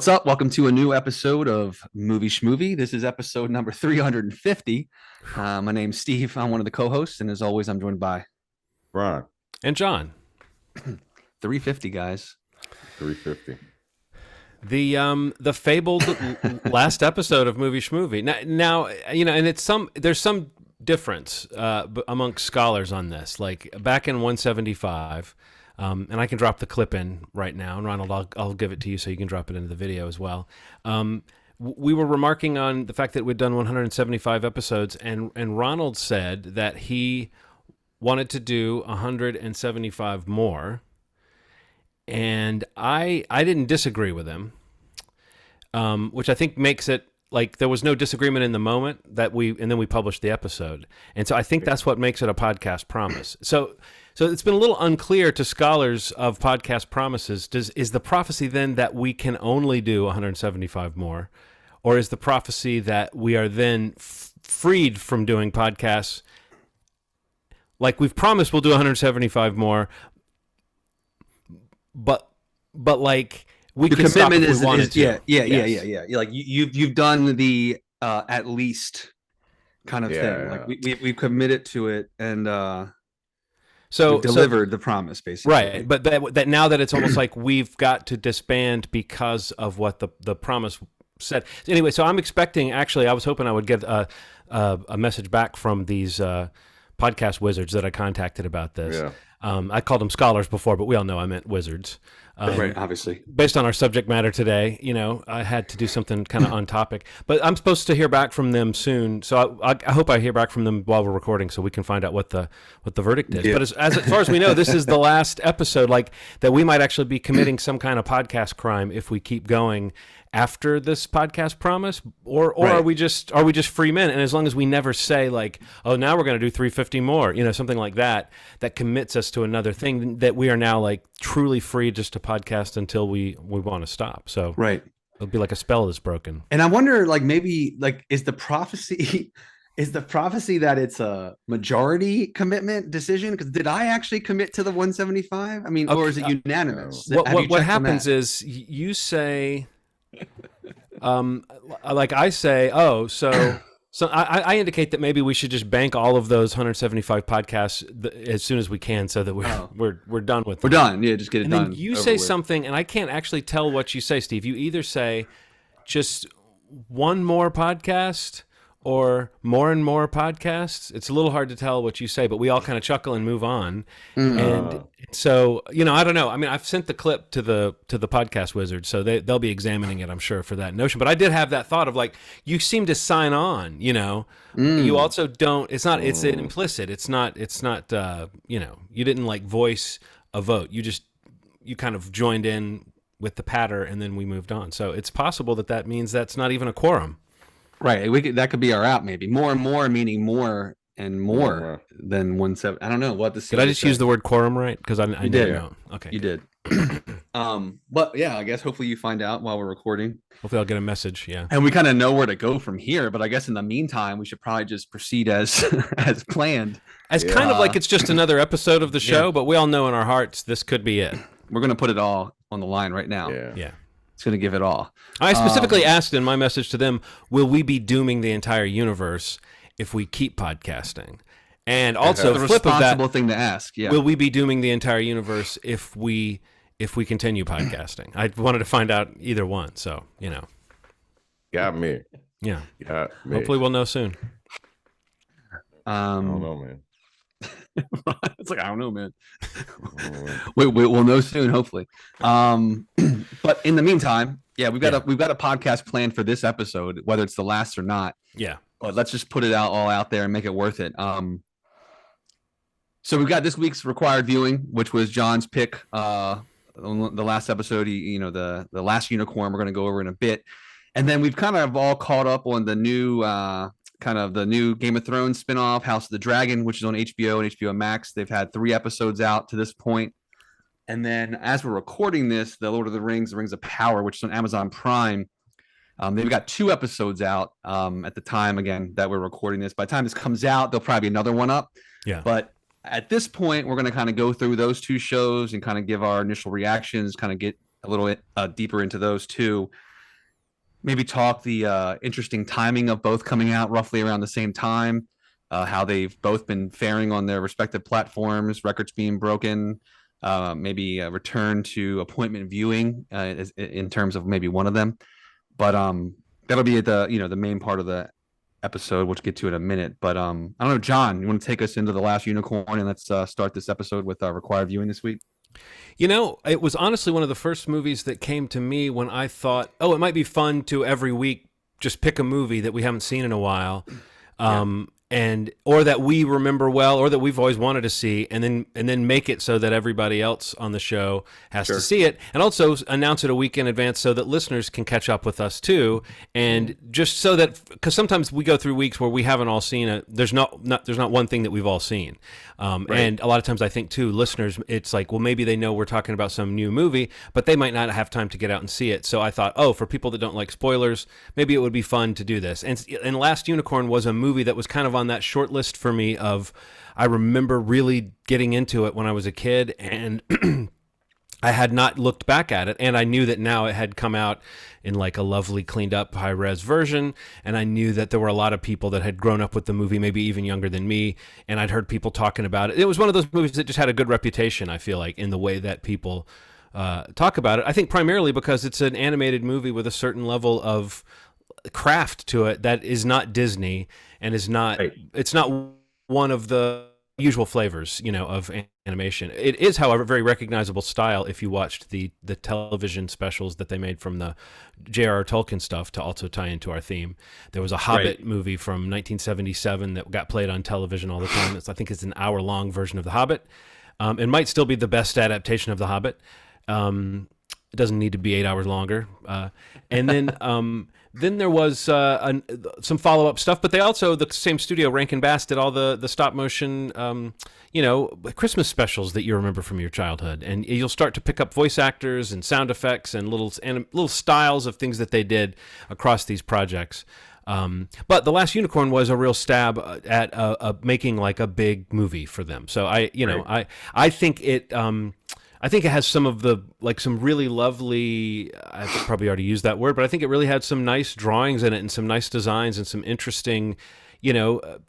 What's up? Welcome to a new episode of Movie Schmovie. This is episode number 350. My name's Steve. I'm one of the co-hosts, and as always, I'm joined by Ron. And John. 350, guys. 350. The fabled last episode of Movie Schmovie. Now and there's some difference amongst scholars on this. Like back in 175. And I can drop the clip in right now, and Ronald, I'll give it to you so you can drop it into the video as well. We were remarking on the fact that we'd done 175 episodes, and Ronald said that he wanted to do 175 more, and I didn't disagree with him, which I think makes it like there was no disagreement in the moment and then we published the episode, and so I think that's what makes it a podcast promise. So it's been a little unclear to scholars of podcast promises. Is the prophecy then that we can only do 175 more, or is the prophecy that we are then freed from doing podcasts? Like we've promised we'll do 175 more, but like we the can stop if commitment we wanted to. Yeah. Like you've done the at least kind of thing. Yeah. Like we've committed to it, and So delivered the promise, basically. Right, but that now that it's almost like we've got to disband because of what the promise said. Anyway, so I'm expecting. Actually, I was hoping I would get a message back from these podcast wizards that I contacted about this. Yeah. I called them scholars before, but we all know I meant wizards. Right, obviously. Based on our subject matter today, I had to do something kind of on topic. But I'm supposed to hear back from them soon, so I hope I hear back from them while we're recording, so we can find out what the verdict is. Yeah. But as far as we know, this is the last episode. Like that, we might actually be committing some kind of podcast crime if we keep going after this podcast promise, or Right. are we just free men? And as long as we never say like, oh, now we're going to do 350 more, something like that commits us to another thing, that we are now like truly free just to podcast until we want to stop. So Right. it'll be like a spell that's broken. And I wonder, like, maybe, like, is the prophecy that it's a majority commitment decision? Because did I actually commit to the 175? I mean, or is it unanimous? What happens is you say, like I say, oh, so I indicate that maybe we should just bank all of those 175 podcasts as soon as we can, so that we're done with them. We're done. Yeah, just get it and done. Then you say something, and I can't actually tell what you say, Steve. You either say just one more podcast or more and more podcasts. It's a little hard to tell what you say, but we all kind of chuckle and move on. And so, I don't know. I mean, I've sent the clip to the podcast wizard, so they'll be examining it, I'm sure, for that notion. But I did have that thought of like, you seem to sign on, You also don't. It's implicit. It's not. You didn't like voice a vote. You kind of joined in with the patter, and then we moved on. So it's possible that means that's not even a quorum. Right. That could be our out, maybe. More and more, meaning more and more than 170. I don't know. We'll have to see. Did I just use the word quorum right? Because I did. Know. Okay. You did. But yeah, I guess hopefully you find out while we're recording. Hopefully I'll get a message. Yeah. And we kind of know where to go from here. But I guess in the meantime, we should probably just proceed as as planned. As kind of like it's just another episode of the show, but we all know in our hearts this could be it. We're going to put it all on the line right now. Yeah. It's going to give it all. I specifically asked in my message to them, will we be dooming the entire universe if we keep podcasting? And also, the flip of that, responsible thing to ask. Yeah. Will we be dooming the entire universe if we continue podcasting? I wanted to find out either one. So, Got me. Yeah. Got me. Hopefully we'll know soon. I don't know, man. It's like, I don't know, man. We'll know soon, hopefully. But in the meantime, we've got a podcast planned for this episode, whether it's the last or not. Yeah. But let's just put it all out there and make it worth it. So we've got this week's required viewing, which was John's pick. The last episode, the last unicorn we're going to go over in a bit. And then we've kind of all caught up on the new the new Game of Thrones spinoff, House of the Dragon, which is on HBO and HBO Max. They've had 3 episodes out to this point. And then as we're recording this, The Lord of the Rings of Power, which is on Amazon Prime, they've got 2 episodes out at the time, again, that we're recording this. By the time this comes out, there'll probably be another one up. Yeah. But at this point, we're going to kind of go through those 2 shows and kind of give our initial reactions, kind of get a little bit deeper into those 2. maybe talk the interesting timing of both coming out roughly around the same time, how they've both been faring on their respective platforms, records being broken, maybe a return to appointment viewing in terms of maybe one of them. But that'll be the main part of the episode, which we'll get to in a minute. But I don't know, John, you want to take us into The Last Unicorn, and let's start this episode with required viewing this week? You know, it was honestly one of the first movies that came to me when I thought, oh, it might be fun to every week just pick a movie that we haven't seen in a while. And or that we remember well, or that we've always wanted to see, and then make it so that everybody else on the show has to see it, and also announce it a week in advance so that listeners can catch up with us too, and just so that, because sometimes we go through weeks where we haven't all seen it. There's not one thing that we've all seen, and a lot of times I think too, listeners, it's like, well, maybe they know we're talking about some new movie, but they might not have time to get out and see it. So I thought, oh, for people that don't like spoilers, maybe it would be fun to do this. And Last Unicorn was a movie that was kind of on that short list for me of, I remember really getting into it when I was a kid, and I had not looked back at it, and I knew that now it had come out in like a lovely cleaned up high res version, and I knew that there were a lot of people that had grown up with the movie, maybe even younger than me, and I'd heard people talking about it. It was one of those movies that just had a good reputation, I feel like, in the way that people talk about it. I think primarily because it's an animated movie with a certain level of craft to it that is not Disney, and is not it's not one of the usual flavors, of animation. It is, however, very recognizable style if you watched the television specials that they made from the J.R.R. Tolkien stuff to also tie into our theme. There was a Hobbit movie from 1977 that got played on television all the time. I think it's an hour-long version of The Hobbit. It might still be the best adaptation of The Hobbit. It doesn't need to be 8 hours longer. And then there was some follow-up stuff, but they also, the same studio, Rankin Bass, did all the stop-motion, Christmas specials that you remember from your childhood. And you'll start to pick up voice actors and sound effects and little styles of things that they did across these projects. But The Last Unicorn was a real stab at making like a big movie for them. So I think it... I think it has some of some really lovely, I've probably already used that word, but I think it really had some nice drawings in it and some nice designs and some interesting,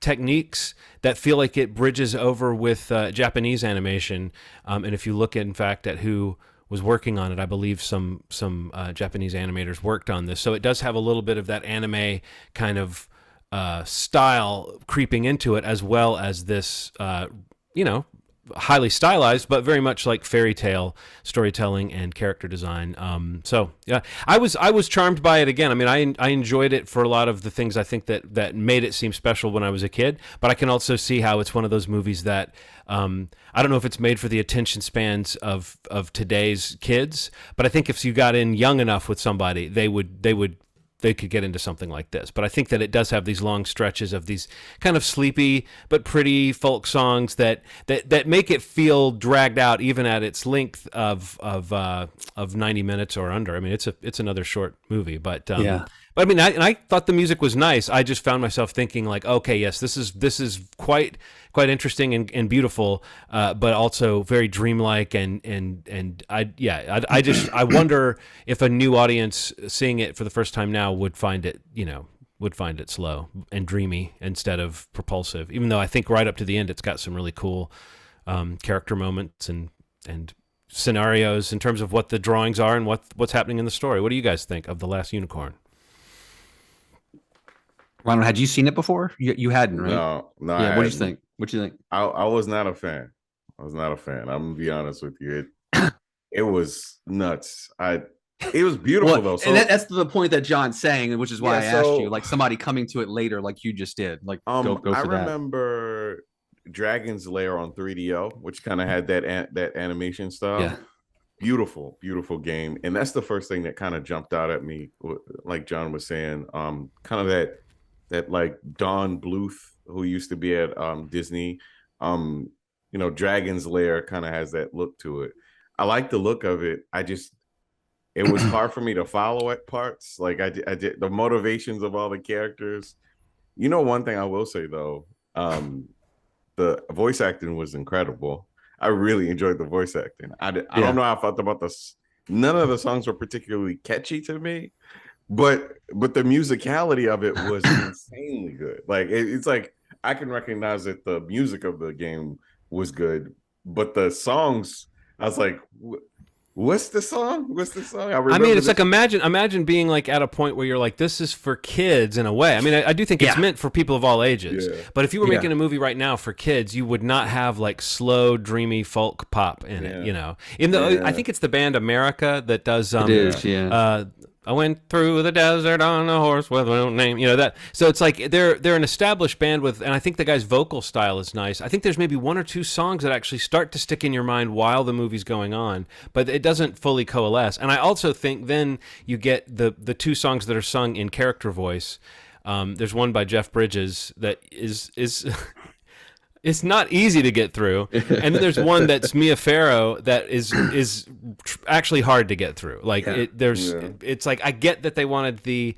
techniques that feel like it bridges over with Japanese animation. And if you look, in fact, at who was working on it, I believe some Japanese animators worked on this. So it does have a little bit of that anime kind of style creeping into it, as well as this, highly stylized, but very much like fairy tale storytelling and character design. So yeah, I was charmed by it again. I mean, I enjoyed it for a lot of the things I think that made it seem special when I was a kid. But I can also see how it's one of those movies that I don't know if it's made for the attention spans of today's kids. But I think if you got in young enough with somebody, they could get into something like this. But I think that it does have these long stretches of these kind of sleepy but pretty folk songs that make it feel dragged out even at its length of 90 minutes or under. I mean, it's another short movie, but But I mean, I thought the music was nice. I just found myself thinking like, okay, yes, this is quite interesting and beautiful, but also very dreamlike and I wonder if a new audience seeing it for the first time now would find it slow and dreamy instead of propulsive. Even though I think right up to the end, it's got some really cool character moments and scenarios in terms of what the drawings are and what's happening in the story. What do you guys think of The Last Unicorn? Ronald, had you seen it before? You hadn't, right? No. Yeah. What do you think? I was not a fan. I'm gonna be honest with you. It was nuts. It was beautiful though. So, and that's the point that John's saying, which is why I asked you, like somebody coming to it later, like you just did. Like, go for I that. remember Dragon's Lair on 3DO, which kind of had that animation style. Yeah. Beautiful game, and that's the first thing that kind of jumped out at me. Like John was saying, kind of that like Don Bluth, who used to be at Disney. Dragon's Lair kind of has that look to it. I like the look of it. It was hard for me to follow at parts. Like I did the motivations of all the characters. One thing I will say though, the voice acting was incredible. I really enjoyed the voice acting. I don't know how I felt about this. None of the songs were particularly catchy to me, but the musicality of it was insanely good. Like it's like I can recognize that the music of the game was good, but the songs, I was like, what's the song? What's the song? I I mean, remember it's like this. imagine being like at a point where you're like, this is for kids in a way. I mean, I do think it's Yeah. meant for people of all ages. Yeah. But if you were Yeah. making a movie right now for kids, you would not have like slow, dreamy folk pop in it. Yeah. You know, even though Yeah. I think it's the band America that does. It is. Yeah. I went through the desert on a horse with no name. You know that. So it's like they're an established band with, and I think the guy's vocal style is nice. I think there's maybe one or two songs that actually start to stick in your mind while the movie's going on, but it doesn't fully coalesce. And I also think then you get the two songs that are sung in character voice. There's one by Jeff Bridges that is it's not easy to get through, and then there's one that's Mia Farrow that is actually hard to get through. Like it's like I get that they wanted the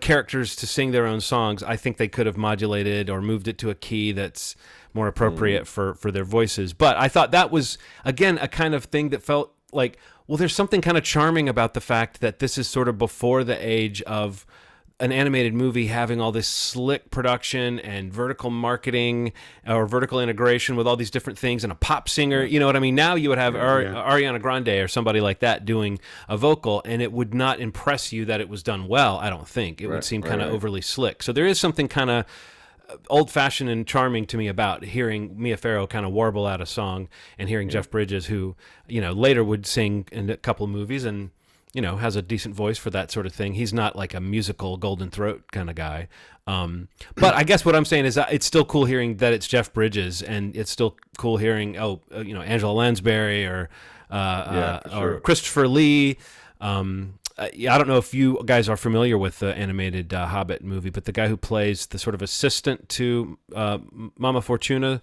characters to sing their own songs. I think they could have modulated or moved it to a key that's more appropriate for their voices. But I thought that was again a kind of thing that felt like, well, there's something kind of charming about the fact that this is sort of before the age of an animated movie having all this slick production and vertical marketing or vertical integration with all these different things and a pop singer. You know what I mean? Now you would have Ariana Grande or somebody like that doing a vocal, and it would not impress you that it was done well, I don't think. It would seem kind of overly slick. So there is something kind of old-fashioned and charming to me about hearing Mia Farrow kind of warble out a song and hearing Jeff Bridges, who, you know, later would sing in a couple of movies and, you know, has a decent voice for that sort of thing. He's not like a musical golden throat kind of guy. But I guess what I'm saying is it's still cool hearing that it's Jeff Bridges, and it's still cool hearing, you know, Angela Lansbury or Christopher Lee. I don't know if you guys are familiar with the animated Hobbit movie, but the guy who plays the sort of assistant to Mama Fortuna,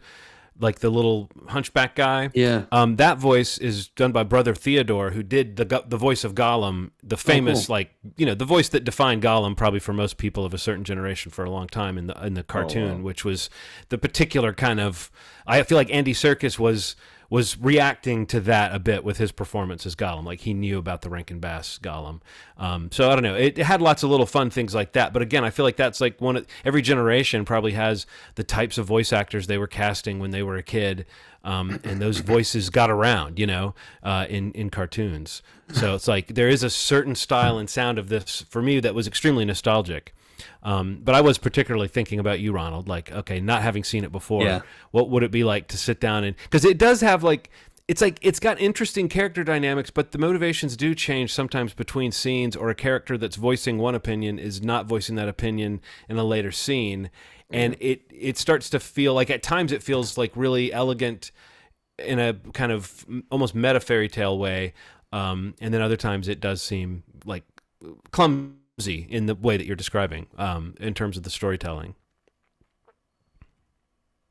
like the little hunchback guy. Yeah. That voice is done by Brother Theodore, who did the voice of Gollum, the famous, like, you know, the voice that defined Gollum probably for most people of a certain generation for a long time in the cartoon, which was the particular kind of, I feel like Andy Serkis was reacting to that a bit with his performance as Gollum. Like, he knew about the Rankin Bass Gollum. So I don't know. It had lots of little fun things like that. But again, I feel like that's like every generation probably has the types of voice actors they were casting when they were a kid. And those voices got around, you know, in cartoons. So it's like there is a certain style and sound of this for me that was extremely nostalgic. But I was particularly thinking about you, Ronald, like, okay, not having seen it before, what would it be like to sit down and, because it does have like it's got interesting character dynamics, but the motivations do change sometimes between scenes, or a character that's voicing one opinion is not voicing that opinion in a later scene. And it starts to feel like at times it feels like really elegant in a kind of almost meta fairy tale way. And then other times it does seem like clumsy in the way that you're describing, in terms of the storytelling.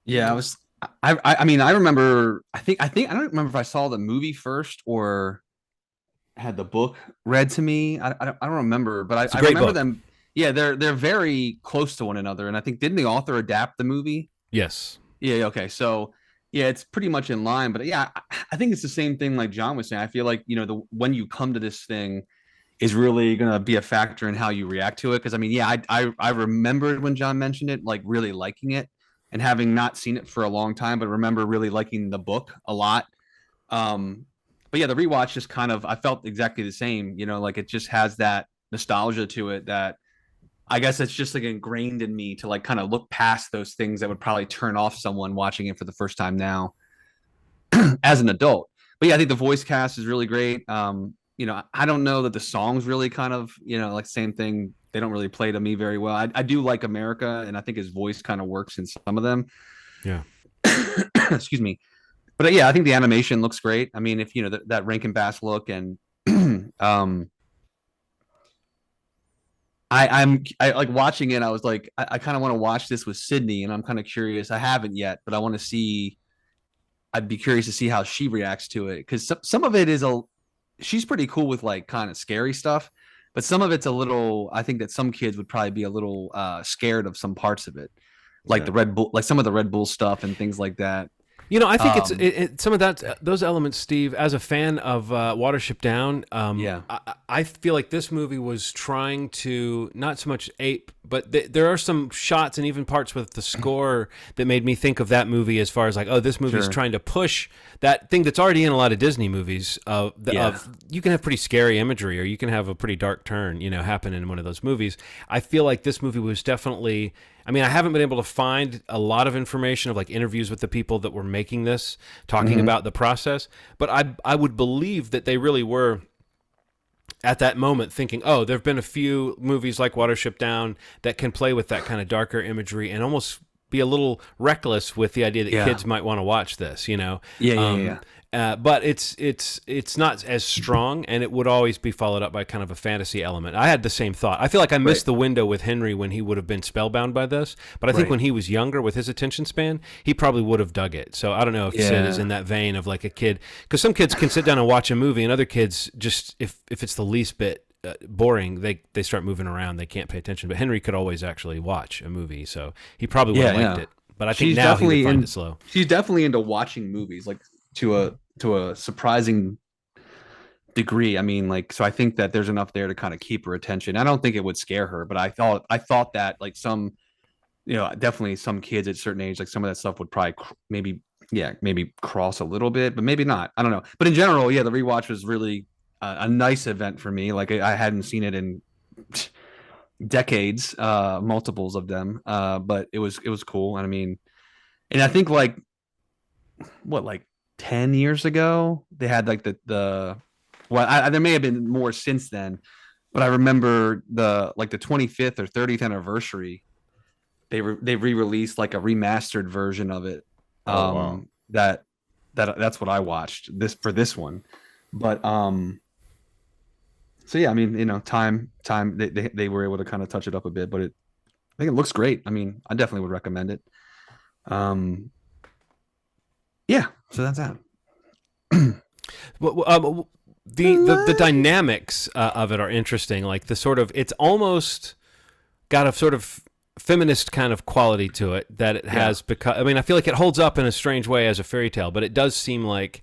Yeah, I mean, I remember, I don't remember if I saw the movie first or had the book read to me. I don't remember, but I remember them. Yeah, they're very close to one another. And I think, didn't the author adapt the movie? Yes. Yeah, okay. So yeah, it's pretty much in line, but yeah, I think it's the same thing like John was saying. I feel like, you know, when you come to this thing is really going to be a factor in how you react to it. Cause I mean, yeah, I remembered when John mentioned it, like really liking it, and having not seen it for a long time, but remember really liking the book a lot. But yeah, the rewatch just kind of, I felt exactly the same, you know, like it just has that nostalgia to it that I guess it's just like ingrained in me to like kind of look past those things that would probably turn off someone watching it for the first time now as an adult. But yeah, I think the voice cast is really great. You know, I don't know that the songs really kind of, you know, like same thing. They don't really play to me very well. I do like America, and I think his voice kind of works in some of them. Yeah. Excuse me. But yeah, I think the animation looks great. I mean, if you know that Rankin Bass look, and I like watching it. I was like, I kind of want to watch this with Sydney, and I'm kind of curious. I haven't yet, but I want to see. I'd be curious to see how she reacts to it, because some of it is she's pretty cool with like kind of scary stuff, but some of it's a little, I think that some kids would probably be a little scared of some parts of it, like the Red Bull, like some of the Red Bull stuff and things like that. I think some of that, those elements, Steve, as a fan of Watership Down, I feel like this movie was trying to not so much ape, but there are some shots and even parts with the score that made me think of that movie as far as like, oh, this movie's trying to push that thing that's already in a lot of Disney movies of you can have pretty scary imagery or you can have a pretty dark turn, happen in one of those movies. I feel like this movie was definitely, I mean, I haven't been able to find a lot of information of like interviews with the people that were making this, talking about the process, but I would believe that they really were at that moment thinking, oh, there have been a few movies like Watership Down that can play with that kind of darker imagery and almost be a little reckless with the idea that kids might want to watch this, but it's not as strong, and it would always be followed up by kind of a fantasy element. I had the same thought. I feel like I missed the window with Henry when he would have been spellbound by this, but I think when he was younger with his attention span, he probably would have dug it. So I don't know if Sid is in that vein of like a kid, because some kids can sit down and watch a movie, and other kids just, if it's the least bit boring, they start moving around, they can't pay attention. But Henry could always actually watch a movie, so he probably would have liked it. But I think now he would find it slow. She's definitely into watching movies, like to a surprising degree. I mean, like, so I think that there's enough there to kind of keep her attention. I don't think it would scare her, but I thought that like some, definitely some kids at a certain age, like some of that stuff would probably maybe cross a little bit, but maybe not. I don't know. But in general, the rewatch was really a nice event for me. Like I hadn't seen it in decades, multiples of them, but it was cool. And I mean, and I think like 10 years ago they had like there may have been more since then, but I remember the 25th or 30th anniversary, they re-released like a remastered version of it. That's what I watched for this one. But so yeah, I mean, time they were able to kind of touch it up a bit, but I think it looks great. I mean, I definitely would recommend it. Yeah, so that's that. Well, the dynamics of it are interesting. Like the sort of, it's almost got a sort of feminist kind of quality to it that it has because, I mean, I feel like it holds up in a strange way as a fairy tale, but it does seem like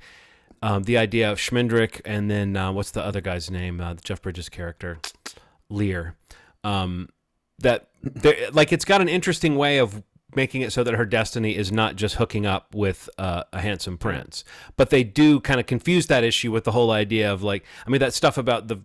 the idea of Schmendrick and then what's the other guy's name? Jeff Bridges' character, Lear. That like it's got an interesting way of making it so that her destiny is not just hooking up with a handsome prince, but they do kind of confuse that issue with the whole idea of like, I mean, that stuff about the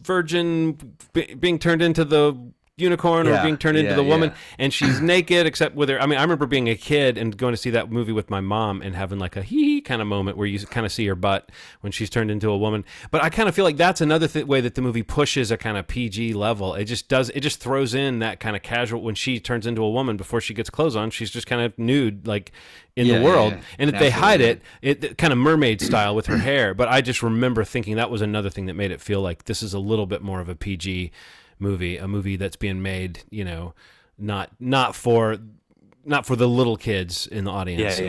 virgin being turned into the unicorn or being turned into the woman, and she's naked except with her. I mean, I remember being a kid and going to see that movie with my mom and having like a hee kind of moment where you kind of see her butt when she's turned into a woman. But I kind of feel like that's another way that the movie pushes a kind of PG level. It just throws in that kind of casual, when she turns into a woman before she gets clothes on, she's just kind of nude like in the world. And if they hide it kind of mermaid style with her hair. But I just remember thinking that was another thing that made it feel like this is a little bit more of a PG movie, a movie that's being made, not for the little kids in the audience.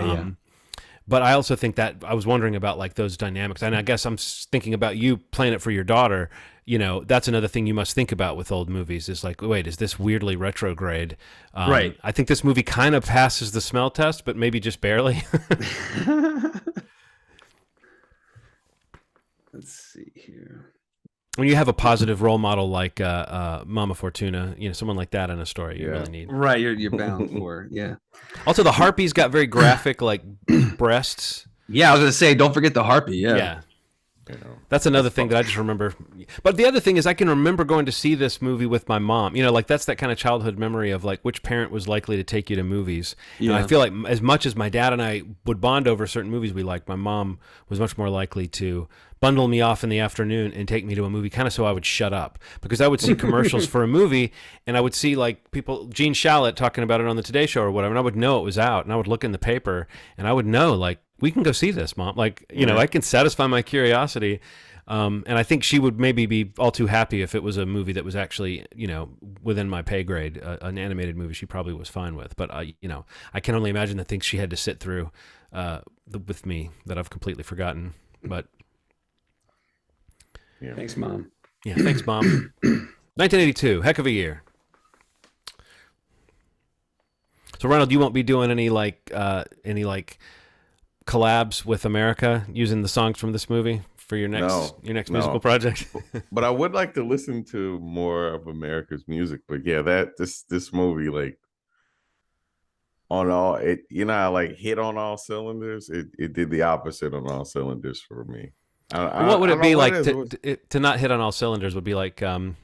But I also think that I was wondering about like those dynamics, and I guess I'm thinking about you playing it for your daughter. That's another thing you must think about with old movies is like, wait, is this weirdly retrograde? Right. I think this movie kind of passes the smell test, but maybe just barely. Let's see here. When you have a positive role model like Mama Fortuna, someone like that in a story, you really need. Right, you're bound for it. Yeah. Also, the harpies got very graphic, like breasts. Yeah, I was gonna say, don't forget the harpy. Yeah. That's another thing that I just remember. But the other thing is, I can remember going to see this movie with my mom. Like that's that kind of childhood memory of like which parent was likely to take you to movies. Yeah. And I feel like as much as my dad and I would bond over certain movies we liked, my mom was much more likely to bundle me off in the afternoon and take me to a movie kind of so I would shut up, because I would see commercials for a movie and I would see like people, Gene Shalit talking about it on the Today Show or whatever, and I would know it was out and I would look in the paper and I would know like, we can go see this, Mom. Like, I can satisfy my curiosity. And I think she would maybe be all too happy if it was a movie that was actually, within my pay grade, an animated movie she probably was fine with. But, I can only imagine the things she had to sit through with me that I've completely forgotten. But yeah. Thanks, Mom. Yeah, thanks, Mom. 1982, heck of a year. So Ronald, you won't be doing any collabs with America using the songs from this movie for your next musical project? But I would like to listen to more of America's music. But yeah, this movie, like, on all it, how, like, hit on all cylinders. It did the opposite on all cylinders for me. What would it be like to not hit on all cylinders? Would be like to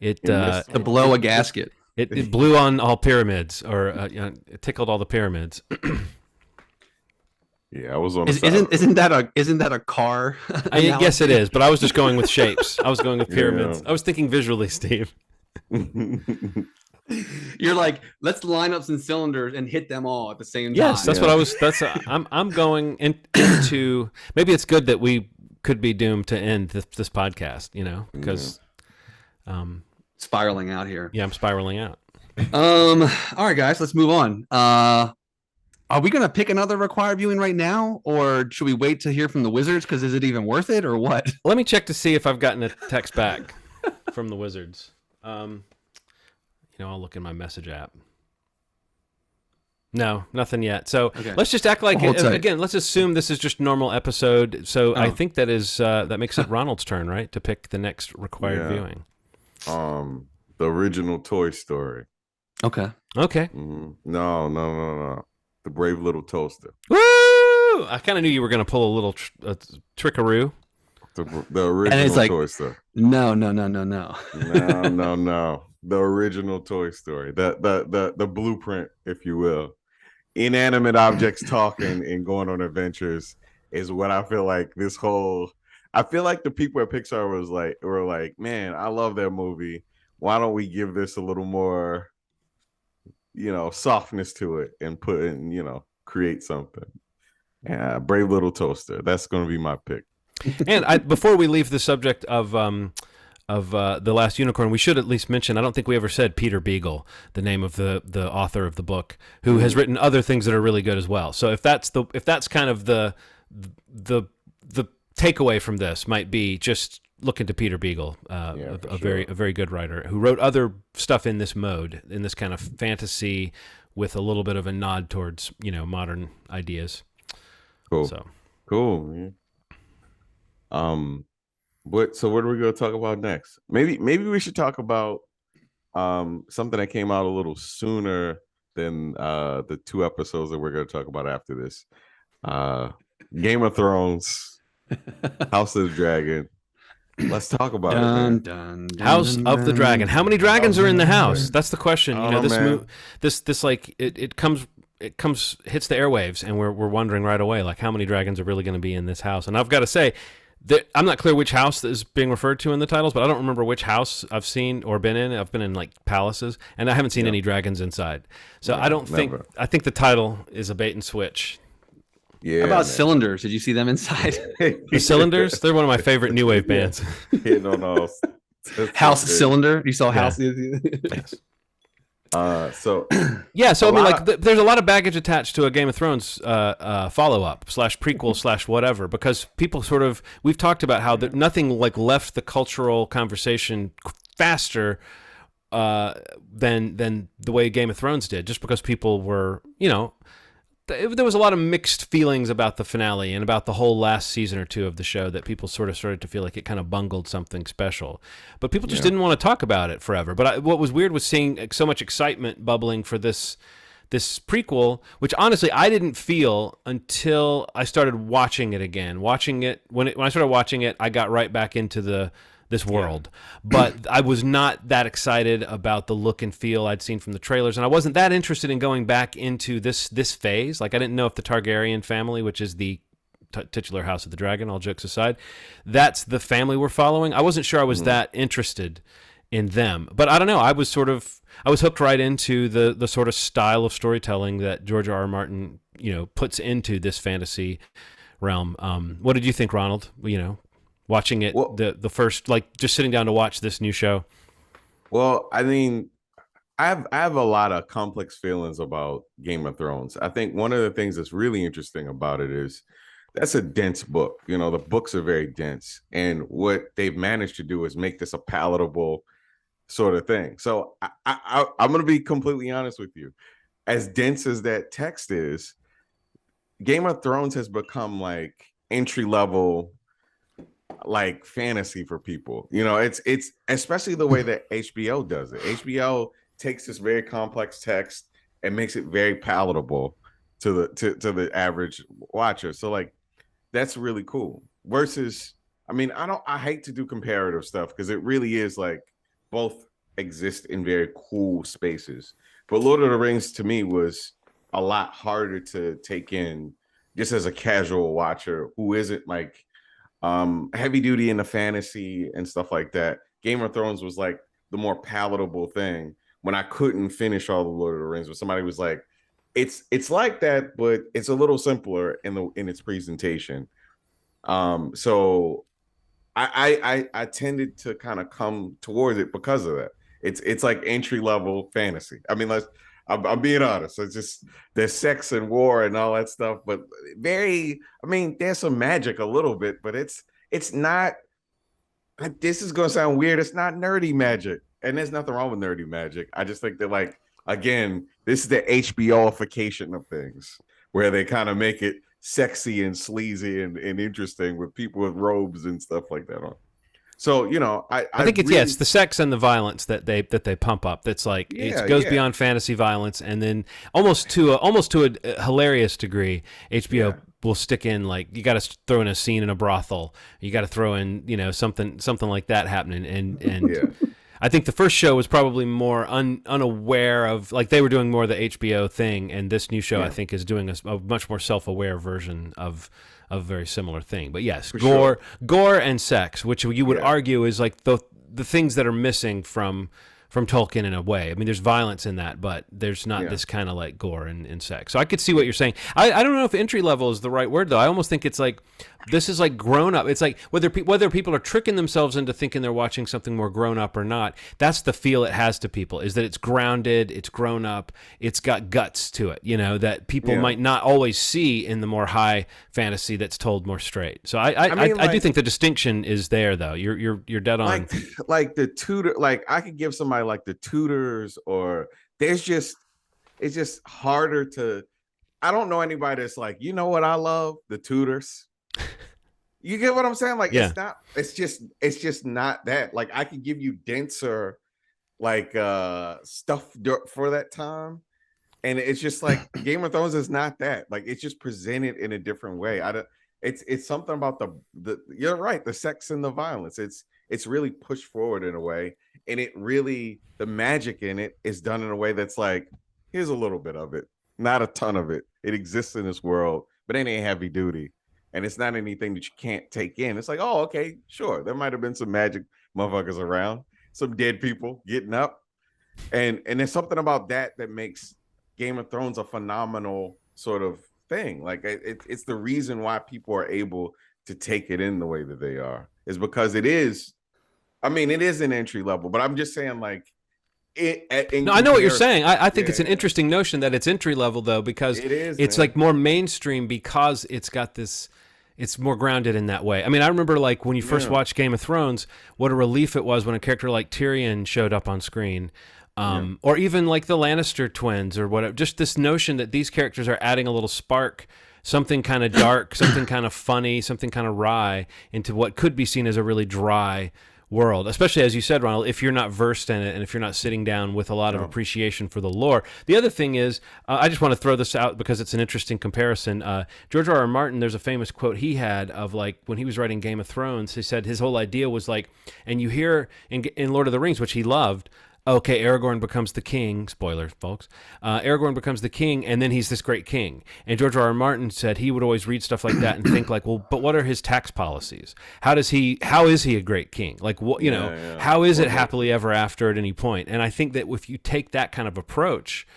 blow a gasket. It blew on all pyramids, or it tickled all the pyramids. Yeah, I was on. Isn't that a car? Yes, it is. But I was just going with shapes. I was going with pyramids. Yeah. I was thinking visually, Steve. You're like, let's line up some cylinders and hit them all at the same time. Yes, that's what I was. I'm going into. Maybe it's good that we could be doomed to end this podcast. Because spiraling out here. Yeah, I'm spiraling out. All right, guys, let's move on. Are we going to pick another required viewing right now, or should we wait to hear from the Wizards? Because is it even worth it, or what? Let me check to see if I've gotten a text back from the Wizards. I'll look in my message app. No, nothing yet. So Let's just act like again. Let's assume this is just normal episode. So I think that makes it Ronald's turn, right, to pick the next required viewing. The original Toy Story. Okay. Mm-hmm. No. The Brave Little Toaster. Woo! I kind of knew you were going to pull a little trickaroo. The original Toy Story. No. No. The original Toy Story. The blueprint, if you will. Inanimate objects talking and going on adventures is what I feel like this whole. I feel like the people at Pixar were like, man, I love that movie. Why don't we give this a little more, softness to it and put in, create something. Yeah, Brave Little Toaster. That's going to be my pick. And before we leave the subject of The Last Unicorn, we should at least mention, I don't think we ever said Peter Beagle, the name of the author of the book, who has written other things that are really good as well. So if that's kind of the takeaway from this, might be just look into Peter Beagle, a very good writer who wrote other stuff in this mode, in this kind of fantasy with a little bit of a nod towards modern ideas. Cool. Cool. So what are we going to talk about next? Maybe we should talk about something that came out a little sooner than the 2 episodes that we're going to talk about after this. Game of Thrones, House of the Dragon. Let's talk about it. House of the Dragon. How many dragons are in the house? That's the question. This like it comes hits the airwaves, and we're wondering right away, like, how many dragons are really going to be in this house? And I've got to say, I'm not clear which house is being referred to in the titles, but I don't remember which house I've seen or been in. I've been in like palaces, and I haven't seen any dragons inside. So I think the title is a bait and switch. Yeah. How about Cylinders? Did you see them inside? The Cylinders? They're one of my favorite new wave bands. House Cylinder? You saw House? Yes. So I mean, like, there's a lot of baggage attached to a Game of Thrones follow-up / prequel / whatever, because people we've talked about how nothing like left the cultural conversation faster than the way Game of Thrones did, just because people were, there was a lot of mixed feelings about the finale and about the whole last season or 2 of the show, that people sort of started to feel like it kind of bungled something special. But people just didn't want to talk about it forever. But what was weird was seeing so much excitement bubbling for this prequel, which honestly I didn't feel until I started watching it again. When I started watching it, I got right back into this world. But I was not that excited about the look and feel I'd seen from the trailers, and I wasn't that interested in going back into this phase. Like, I didn't know if the Targaryen family, which is the titular House of the Dragon, all jokes aside, that's the family we're following. I wasn't sure I was that interested in them. But I don't know, I was hooked right into the sort of style of storytelling that George R.R. Martin, puts into this fantasy realm. What did you think, Ronald? Watching it, the first, like, just sitting down to watch this new show. Well, I mean, I have a lot of complex feelings about Game of Thrones. I think one of the things that's really interesting about it is that's a dense book. The books are very dense, and what they've managed to do is make this a palatable sort of thing. So I'm going to be completely honest with you. as dense as that text is, Game of Thrones has become like entry level like fantasy for people. You know, it's especially the way that HBO does it. HBO takes this very complex text and makes it very palatable to the average watcher. So like that's really cool. Versus, I mean, I hate to do comparative stuff because it really is like both exist in very cool spaces. But Lord of the Rings to me was a lot harder to take in just as a casual watcher who isn't like heavy duty into fantasy and stuff like that. Game of Thrones was like the more palatable thing when I couldn't finish all the Lord of the Rings, when somebody was like, it's like that, but it's a little simpler in its presentation. So I tended to kind of come towards it because of that. It's like entry level fantasy. I mean, I'm being honest. It's just there's sex and war and all that stuff, but very. I mean, there's some magic a little bit, but it's not. This is gonna sound weird. It's not nerdy magic, and there's nothing wrong with nerdy magic. I just think that like again, this is the HBOification of things, where they kind of make it sexy and sleazy and interesting with people with robes and stuff like that on. So you know, I think it's really, it's the sex and the violence that they pump up. That's like it goes beyond fantasy violence, and then almost to a hilarious degree, HBO will stick in like you got to throw in a scene in a brothel, you got to throw in something like that happening, and I think the first show was probably more unaware of, like they were doing more of the HBO thing, and this new show I think is doing a much more self-aware version of a very similar thing. But yes, gore and sex, which you would argue is like the things that are missing from Tolkien in a way. I mean, there's violence in that, but there's not this kind of like gore and sex. So I could see what you're saying. I don't know if entry level is the right word though. I almost think it's like this is like grown up. It's like whether people are tricking themselves into thinking they're watching something more grown up or not. That's the feel it has to people, is that it's grounded, it's grown up, it's got guts to it. That people might not always see in the more high fantasy that's told more straight. So I do think the distinction is there though. You're dead on. Like the Tudor, like I could give somebody like the Tudors, or it's just harder to. I don't know anybody that's like, you know what I love? The Tudors. You get what I'm saying? Like it's just not that. Like I could give you denser like stuff for that time, and it's just like Game of Thrones is not that. Like it's just presented in a different way. It's something about the you're right, the sex and the violence. It's really pushed forward in a way, and it really, the magic in it is done in a way that's like, here's a little bit of it, not a ton of it. It exists in this world, but it ain't heavy duty, and it's not anything that you can't take in. It's like, oh, okay, sure, there might have been some magic motherfuckers around, some dead people getting up, and there's something about that makes Game of Thrones a phenomenal sort of thing. Like it's the reason why people are able to take it in the way that they are, is because it is. I mean, it is an entry level, but I'm just saying, like, no, I know what you're saying. I think it's an interesting notion that it's entry level though, because it's like more mainstream because it's got this. It's more grounded in that way. I mean, I remember like when you first watched Game of Thrones, what a relief it was when a character like Tyrion showed up on screen. Or even like the Lannister twins or whatever. Just this notion that these characters are adding a little spark, something kind of dark, something kind of funny, something kind of wry into what could be seen as a really dry world, especially as you said, Ronald, if you're not versed in it and if you're not sitting down with a lot of appreciation for the lore. The other thing is, I just want to throw this out because it's an interesting comparison. George R.R. Martin, there's a famous quote he had of like when he was writing Game of Thrones, he said his whole idea was like, and you hear in Lord of the Rings, which he loved, okay, Aragorn becomes the king. Spoiler, folks. Aragorn becomes the king, and then he's this great king. And George R.R. Martin said he would always read stuff like that and think like, well, but what are his tax policies? How is he a great king? Like, what, how is it happily ever after at any point? And I think that if you take that kind of approach,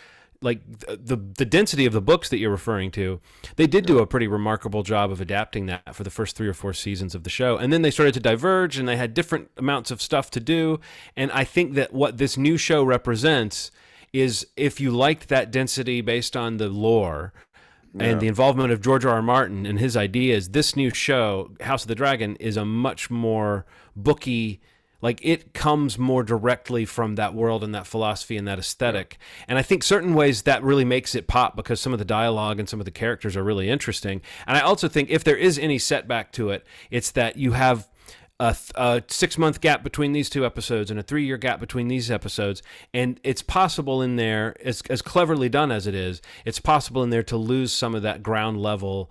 like the density of the books that you're referring to, they did do a pretty remarkable job of adapting that for the first 3 or 4 seasons of the show. And then they started to diverge and they had different amounts of stuff to do. And I think that what this new show represents is, if you liked that density based on the lore and the involvement of George R.R. Martin and his ideas, this new show, House of the Dragon, is a much more booky, Like it comes more directly from that world and that philosophy and that aesthetic. And I think certain ways that really makes it pop because some of the dialogue and some of the characters are really interesting. And I also think if there is any setback to it, it's that you have a 6-month gap between these 2 episodes and a 3-year gap between these episodes. And it's possible in there, as cleverly done as it is, it's possible in there to lose some of that ground level,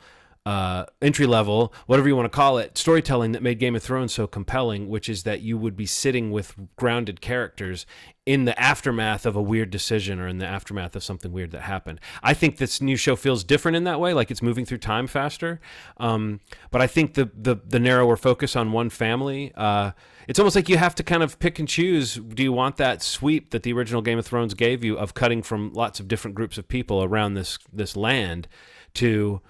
entry level, whatever you want to call it, storytelling that made Game of Thrones so compelling, which is that you would be sitting with grounded characters in the aftermath of a weird decision or in the aftermath of something weird that happened. I think this new show feels different in that way, like it's moving through time faster. But I think the narrower focus on one family, it's almost like you have to kind of pick and choose. Do you want that sweep that the original Game of Thrones gave you of cutting from lots of different groups of people around this land to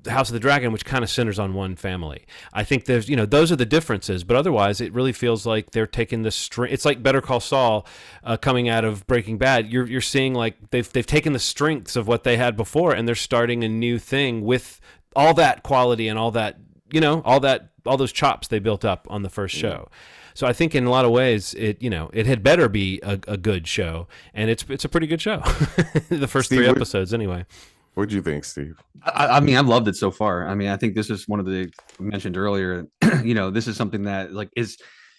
House of the Dragon, which kind of centers on one family? I think there's, those are the differences, but otherwise it really feels like they're taking the string. It's like Better Call Saul coming out of Breaking Bad. You're seeing like they've taken the strengths of what they had before and they're starting a new thing with all that quality and all that, all those chops they built up on the first show. So I think in a lot of ways it had better be a good show, and it's a pretty good show. The first Steve, 3 episodes anyway. What do you think, Steve? I mean, I've loved it so far. I mean, I think this is one of the mentioned earlier. This is something that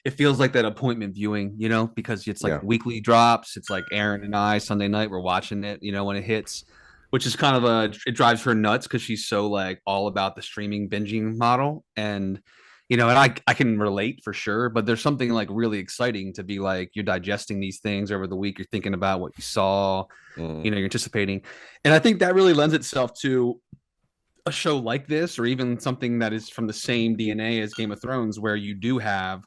it feels like that appointment viewing. Because it's like weekly drops. It's like Aaron and I Sunday night we're watching it. When it hits, which is kind of it drives her nuts because she's so like all about the streaming binging model, and and I can relate for sure. But there's something like really exciting to be like you're digesting these things over the week. You're thinking about what you saw. You're anticipating. And I think that really lends itself to a show like this, or even something that is from the same DNA as Game of Thrones, where you do have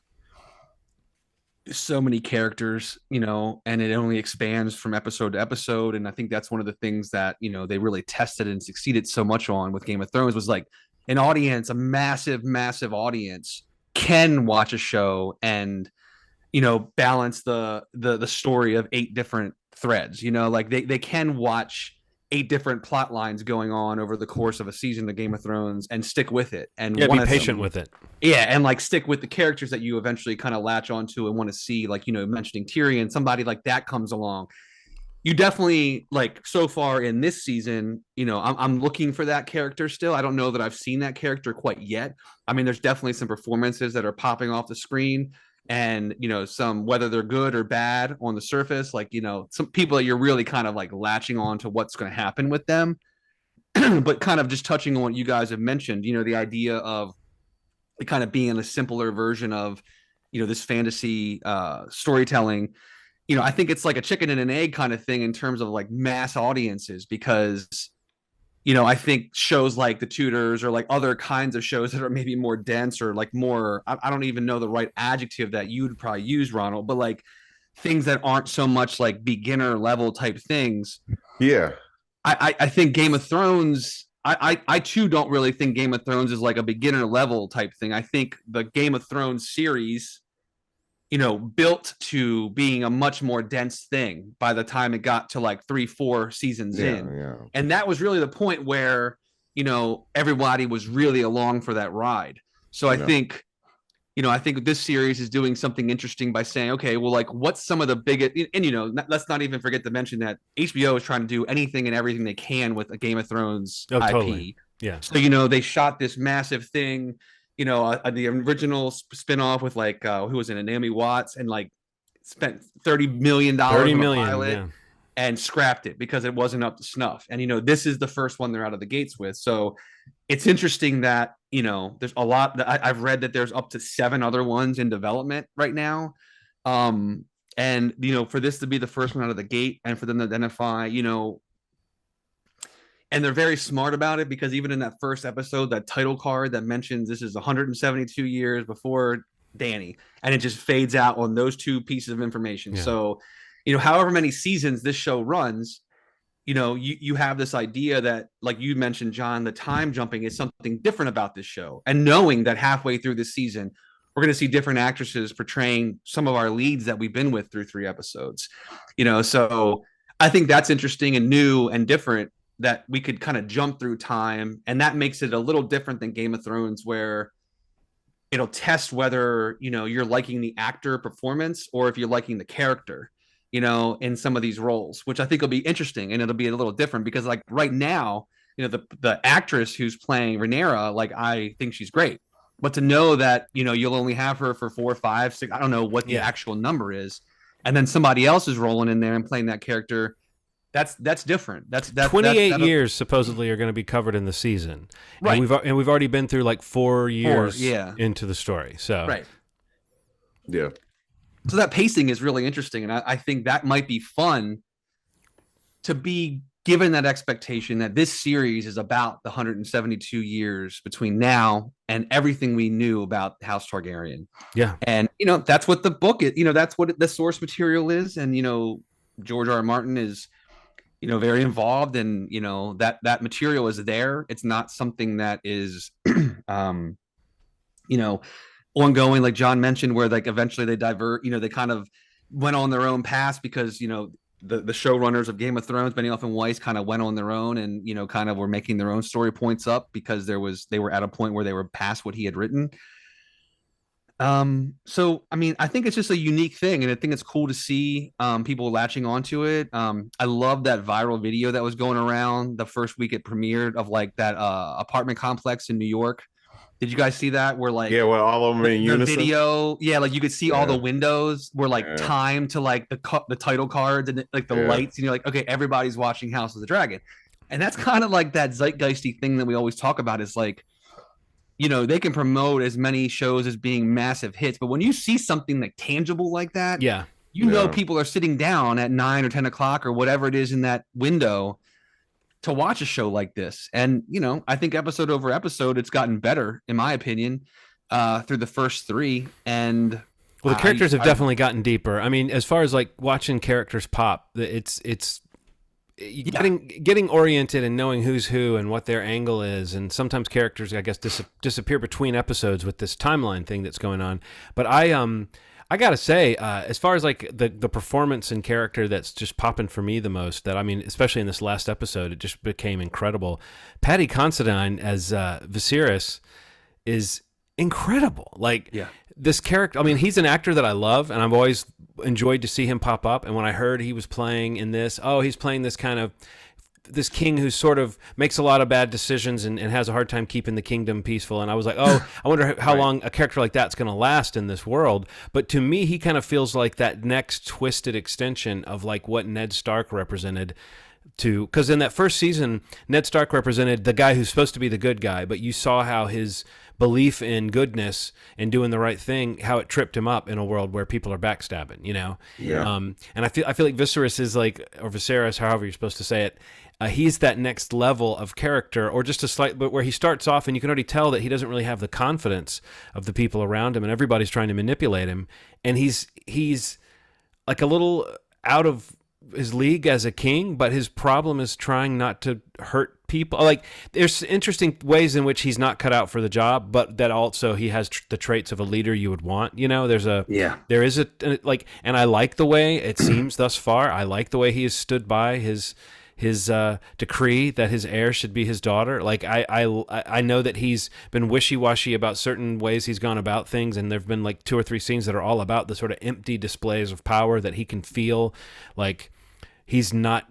so many characters, and it only expands from episode to episode. And I think that's one of the things that, they really tested and succeeded so much on with Game of Thrones was like an audience, a massive, massive audience can watch a show and, balance the story of 8 different threads. Like they can watch 8 different plot lines going on over the course of a season of Game of Thrones and stick with it and be patient with it. Yeah, and like stick with the characters that you eventually kind of latch onto and want to see, like mentioning Tyrion, somebody like that comes along. You definitely, like, so far in this season, I'm looking for that character still. I don't know that I've seen that character quite yet. I mean, there's definitely some performances that are popping off the screen. And, some, whether they're good or bad on the surface, like, some people that you're really kind of like latching on to what's going to happen with them. But kind of just touching on what you guys have mentioned, the idea of it kind of being a simpler version of, this fantasy storytelling. I think it's like a chicken and an egg kind of thing in terms of like mass audiences, because I think shows like The Tudors or like other kinds of shows that are maybe more dense or like more, I don't even know the right adjective that you'd probably use, Ronald, but like things that aren't so much like beginner level type things. Yeah. I think Game of Thrones, I too don't really think Game of Thrones is like a beginner level type thing. I think the Game of Thrones series, built to being a much more dense thing by the time it got to like 3-4 seasons in. Yeah. And that was really the point where, everybody was really along for that ride. So I think, I think this series is doing something interesting by saying, okay, well, like what's some of the biggest, and, let's not even forget to mention that HBO is trying to do anything and everything they can with a Game of Thrones IP. Totally. Yeah. So, they shot this massive thing, the original spinoff with like who was in it, Naomi Watts, and like spent $30 million on a pilot and scrapped it because it wasn't up to snuff. And this is the first one they're out of the gates with. So it's interesting that there's a lot that I've read that there's up to 7 other ones in development right now. And for this to be the first one out of the gate and for them to identify, and they're very smart about it, because even in that first episode, that title card that mentions this is 172 years before Dany, and it just fades out on those 2 pieces of information. Yeah. So, however many seasons this show runs, you have this idea that, like you mentioned, John, the time jumping is something different about this show. And knowing that halfway through this season, we're going to see different actresses portraying some of our leads that we've been with through 3 episodes. So I think that's interesting and new and different, that we could kind of jump through time, and that makes it a little different than Game of Thrones, where it'll test whether, you're liking the actor performance or if you're liking the character, in some of these roles, which I think will be interesting, and it'll be a little different because like right now, the actress who's playing Rhaenyra, like I think she's great. But to know that, you'll only have her for 4, 5, 6, I don't know what the actual number is, and then somebody else is rolling in there and playing that character, that's different. That's 28 years supposedly are going to be covered in the season, right? And we've already been through like 4 years into the story. So right, yeah. So that pacing is really interesting, and I think that might be fun to be given that expectation that this series is about the 172 years between now and everything we knew about House Targaryen. Yeah, and that's what the book is. That's what the source material is, and George R. R. Martin is very involved, and that material is there. It's not something that is ongoing, like John mentioned, where like eventually they divert, they kind of went on their own path because the showrunners of Game of Thrones, Benioff and Weiss, kind of went on their own and kind of were making their own story points up because they were at a point where they were past what he had written. So I mean, I think it's just a unique thing, and I think it's cool to see people latching onto it. I love that viral video that was going around the first week it premiered of like that apartment complex in New York. Did you guys see that? Where like well, all of them in unison. Video, like you could see all the windows were like timed to like the title cards and like the lights, and you're like, okay, everybody's watching House of the Dragon, and that's kind of like that zeitgeisty thing that we always talk about. Is like, they can promote as many shows as being massive hits, but when you see something like tangible like that, people are sitting down at 9 or 10 o'clock or whatever it is in that window to watch a show like this. And I think episode over episode it's gotten better, in my opinion, through the first 3. And well, the characters have definitely gotten deeper. I mean, as far as like watching characters pop, it's getting oriented and knowing who's who and what their angle is. And sometimes characters, I guess, disappear between episodes with this timeline thing that's going on. But I gotta say, as far as like the performance and character that's just popping for me the most, that I mean, especially in this last episode, it just became incredible. Paddy Considine as Viserys is incredible. Like this character, I mean, he's an actor that I love, and I've always enjoyed to see him pop up. And when I heard he was playing in this, he's playing this kind of this king who sort of makes a lot of bad decisions and has a hard time keeping the kingdom peaceful. And I was like, I wonder how long a character like that's going to last in this world. But to me, he kind of feels like that next twisted extension of like what Ned Stark represented because in that first season, Ned Stark represented the guy who's supposed to be the good guy, but you saw how his belief in goodness and doing the right thing, how it tripped him up in a world where people are backstabbing, And I feel like Viserys is like, or Viserys, however you're supposed to say it, he's that next level of character, or just a slight, but where he starts off and you can already tell that he doesn't really have the confidence of the people around him, and everybody's trying to manipulate him, and he's like a little out of his league as a king, but his problem is trying not to hurt people. Like there's interesting ways in which he's not cut out for the job, but that also he has the traits of a leader you would want. There is like, and I like the way it seems thus far. I like the way he has stood by his decree that his heir should be his daughter. Like I know that he's been wishy-washy about certain ways he's gone about things, and there've been like 2 or 3 scenes that are all about the sort of empty displays of power that he can feel like he doesn't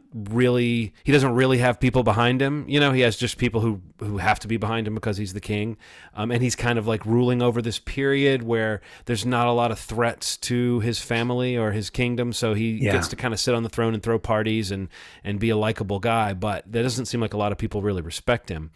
really have people behind him. He has just people who have to be behind him because he's the king. And he's kind of like ruling over this period where there's not a lot of threats to his family or his kingdom. So he gets to kind of sit on the throne and throw parties and be a likable guy. But there doesn't seem like a lot of people really respect him.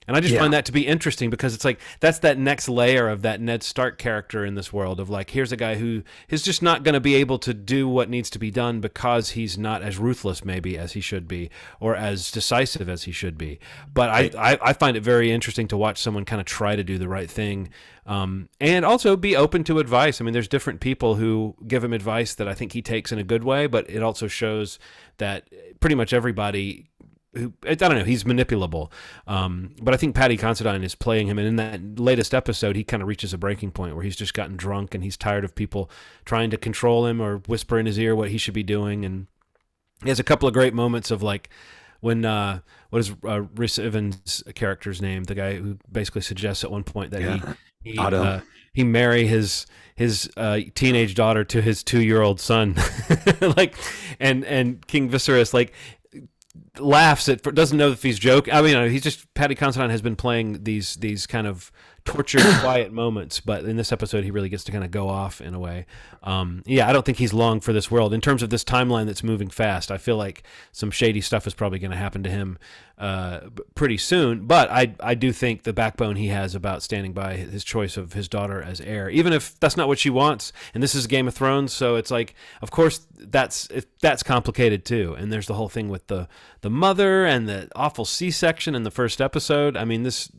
And I just find that to be interesting because it's like that's that next layer of that Ned Stark character in this world of like, here's a guy who is just not going to be able to do what needs to be done because he's not as ruthless maybe as he should be or as decisive as he should be. But I find it very interesting to watch someone kind of try to do the right thing and also be open to advice. I mean, there's different people who give him advice that I think he takes in a good way, but it also shows that pretty much everybody I don't know, he's manipulable. But I think Paddy Considine is playing him, and in that latest episode, he kind of reaches a breaking point where he's just gotten drunk and he's tired of people trying to control him or whisper in his ear what he should be doing. And he has a couple of great moments of like when what is Rhys Ifans' character's name, the guy who basically suggests at one point that he Otto. he marry his teenage daughter to his 2-year-old son, like, and King Viserys like laughs at, doesn't know if he's joking. I mean, he's just, Paddy Considine has been playing these kind of tortured, quiet moments, but in this episode, he really gets to kind of go off in a way. Yeah, I don't think he's long for this world in terms of this timeline that's moving fast. I feel like some shady stuff is probably going to happen to him pretty soon. But I do think the backbone he has about standing by his choice of his daughter as heir, even if that's not what she wants. And this is Game of Thrones, so it's like, of course, that's complicated too. And there's the whole thing with the mother and the awful C-section in the first episode. I mean, this,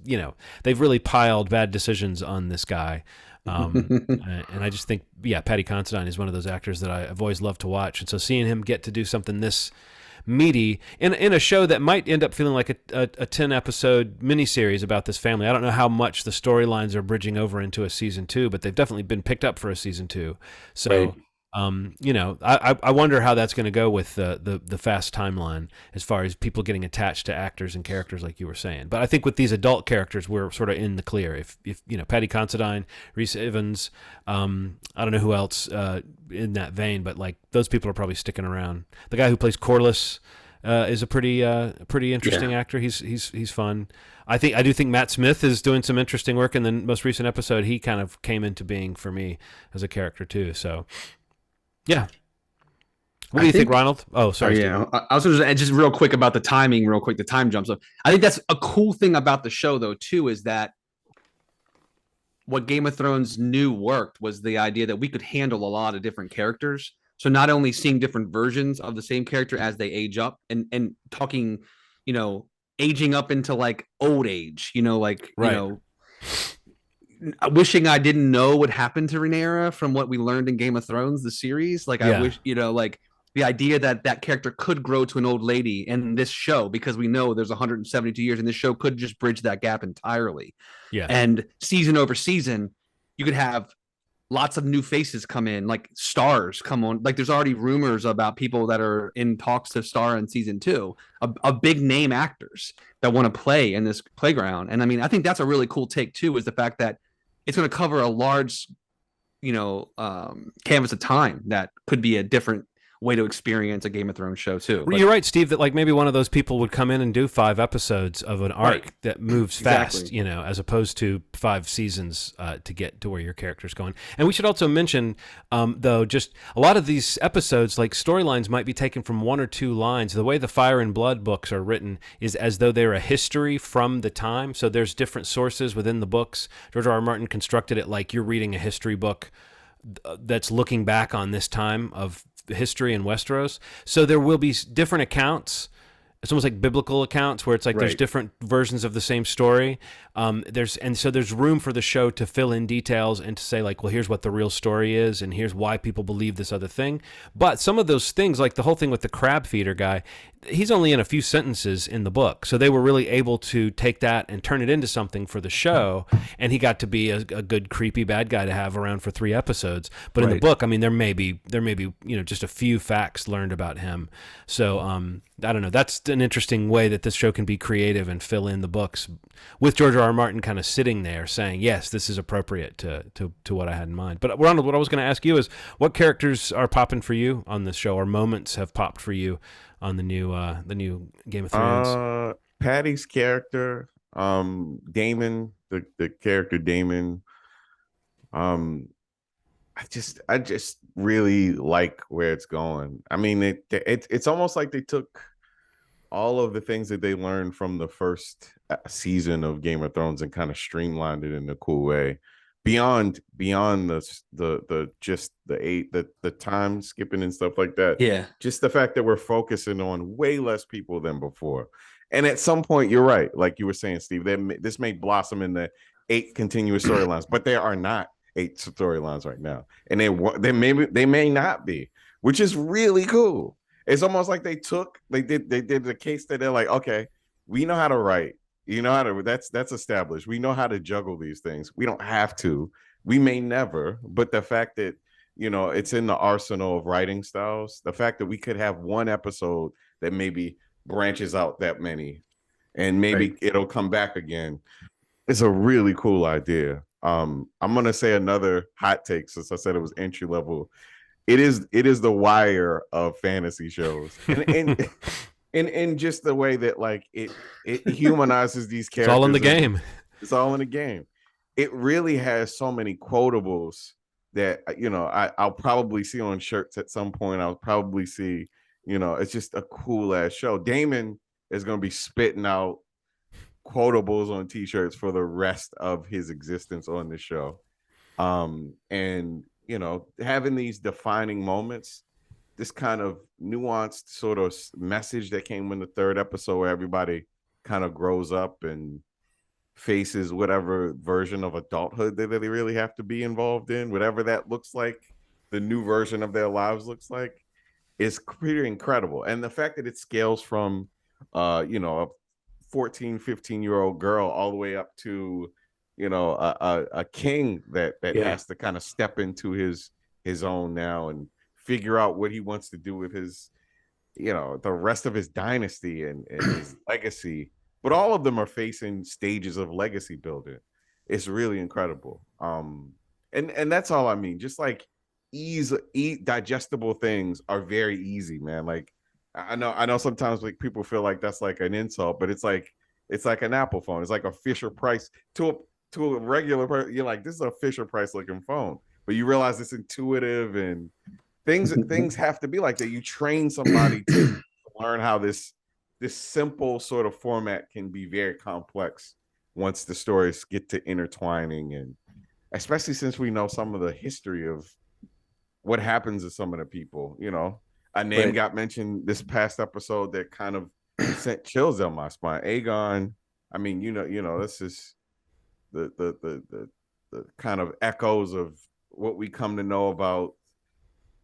they've really piled bad decisions on this guy. And I just think, yeah, Paddy Considine is one of those actors that I've always loved to watch. And so seeing him get to do something this meaty in a show that might end up feeling like a 10-episode miniseries about this family. I don't know how much the storylines are bridging over into a season 2, but they've definitely been picked up for a season 2. So, Right. I wonder how that's going to go with the fast timeline as far as people getting attached to actors and characters, like you were saying. But I think with these adult characters, we're sort of in the clear. If Paddy Considine, Rhys Ifans, I don't know who else in that vein, but like those people are probably sticking around. The guy who plays Corlys is a pretty interesting actor. He's fun. I do think Matt Smith is doing some interesting work. In the most recent episode, he kind of came into being for me as a character too. So. Yeah. What do you think, Ronald? Oh, sorry. Yeah. I was just real quick about the timing, the time jumps. So I think that's a cool thing about the show, though, too, is that what Game of Thrones knew worked was the idea that we could handle a lot of different characters. So not only seeing different versions of the same character as they age up and talking, aging up into like old age, Right. Wishing I didn't know what happened to Rhaenyra from what we learned in Game of Thrones, the series. Like, I wish, the idea that character could grow to an old lady in this show, because we know there's 172 years, and this show could just bridge that gap entirely. Yeah. And season over season, you could have lots of new faces come in, like stars come on. Like, there's already rumors about people that are in talks to star in season 2, a big name actors that want to play in this playground. And I mean, I think that's a really cool take too, is the fact that it's going to cover a large, canvas of time that could be a different way to experience a Game of Thrones show too. You're right, Steve, that like maybe one of those people would come in and do 5 episodes of an arc that moves fast, as opposed to 5 seasons to get to where your character's going. And we should also mention, though, just a lot of these episodes, like storylines might be taken from 1 or 2 lines. The way the Fire and Blood books are written is as though they're a history from the time. So there's different sources within the books. George R. R. Martin constructed it like you're reading a history book that's looking back on this time of history in Westeros. So there will be different accounts. It's almost like biblical accounts where it's like there's different versions of the same story. There's room for the show to fill in details and to say like, well, here's what the real story is, and here's why people believe this other thing. But some of those things, like the whole thing with the crab feeder guy, he's only in a few sentences in the book. So they were really able to take that and turn it into something for the show. And he got to be a good, creepy bad guy to have around for 3 episodes. But in the book, I mean, there may be, just a few facts learned about him. So, I don't know. That's an interesting way that this show can be creative and fill in the books with George R. R. Martin kind of sitting there saying, yes, this is appropriate to what I had in mind. But Ronald, what I was going to ask you is, what characters are popping for you on this show, or moments have popped for you on the new Game of Thrones? Patty's character, Damon, the character Damon. I just really like where it's going. I mean, it's almost like they took all of the things that they learned from the first season of Game of Thrones and kind of streamlined it in a cool way. Beyond the time skipping and stuff like that. Yeah. Just the fact that we're focusing on way less people than before. And at some point, you're right, like you were saying, Steve, this may blossom into 8 continuous storylines, but there are not 8 storylines right now, and they may not be, which is really cool. It's almost like they did the case that they're like, okay, we know how to write, that's established. We know how to juggle these things. We don't have to. We may never, but the fact that it's in the arsenal of writing styles. The fact that we could have one episode that maybe branches out that many, and maybe it'll come back again. It's a really cool idea. I'm gonna say another hot take since I said it was entry level. It is the Wire of fantasy shows, and just the way that like it humanizes these characters. It's all in the game. It's all in the game. It really has so many quotables that I'll probably see on shirts at some point. I'll probably see, it's just a cool ass show. Damon is gonna be spitting out quotables on t-shirts for the rest of his existence on the show. And having these defining moments, this kind of nuanced sort of message that came in the third episode where everybody kind of grows up and faces whatever version of adulthood that they really have to be involved in, whatever that looks like, the new version of their lives looks like, is pretty incredible. And the fact that it scales from a 14, 15-year-old girl all the way up to a king that has to kind of step into his own now and figure out what he wants to do with his the rest of his dynasty and his legacy. But all of them are facing stages of legacy building. It's really incredible. And that's all I mean. Just like digestible things are very easy, man. Like I know sometimes like people feel like that's like an insult, but it's like an Apple phone. It's like a Fisher Price to a regular person. You're like, this is a Fisher Price looking phone, but you realize it's intuitive and things have to be like that. You train somebody to learn how this simple sort of format can be very complex once the stories get to intertwining, and especially since we know some of the history of what happens to some of the people. A name got mentioned this past episode that kind of sent chills down my spine. Aegon. I mean, this is the kind of echoes of what we come to know about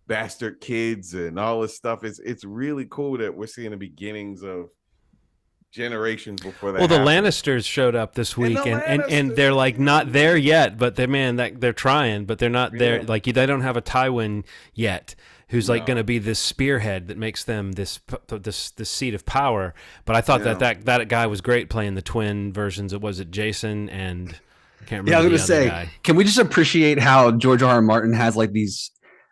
bastard kids and all this stuff. It's really cool that we're seeing the beginnings of generations before that. Well, the happened. Lannisters showed up this week, and they're like not there yet, but they're trying, but they're not there. Like they don't have a Tywin yet, who's like going to be this spearhead that makes them this seat of power. But I thought that guy was great playing the twin versions. Was it Jason and I can't remember. Yeah, I was going to say, guy. Can we just appreciate how George R.R. Martin has like these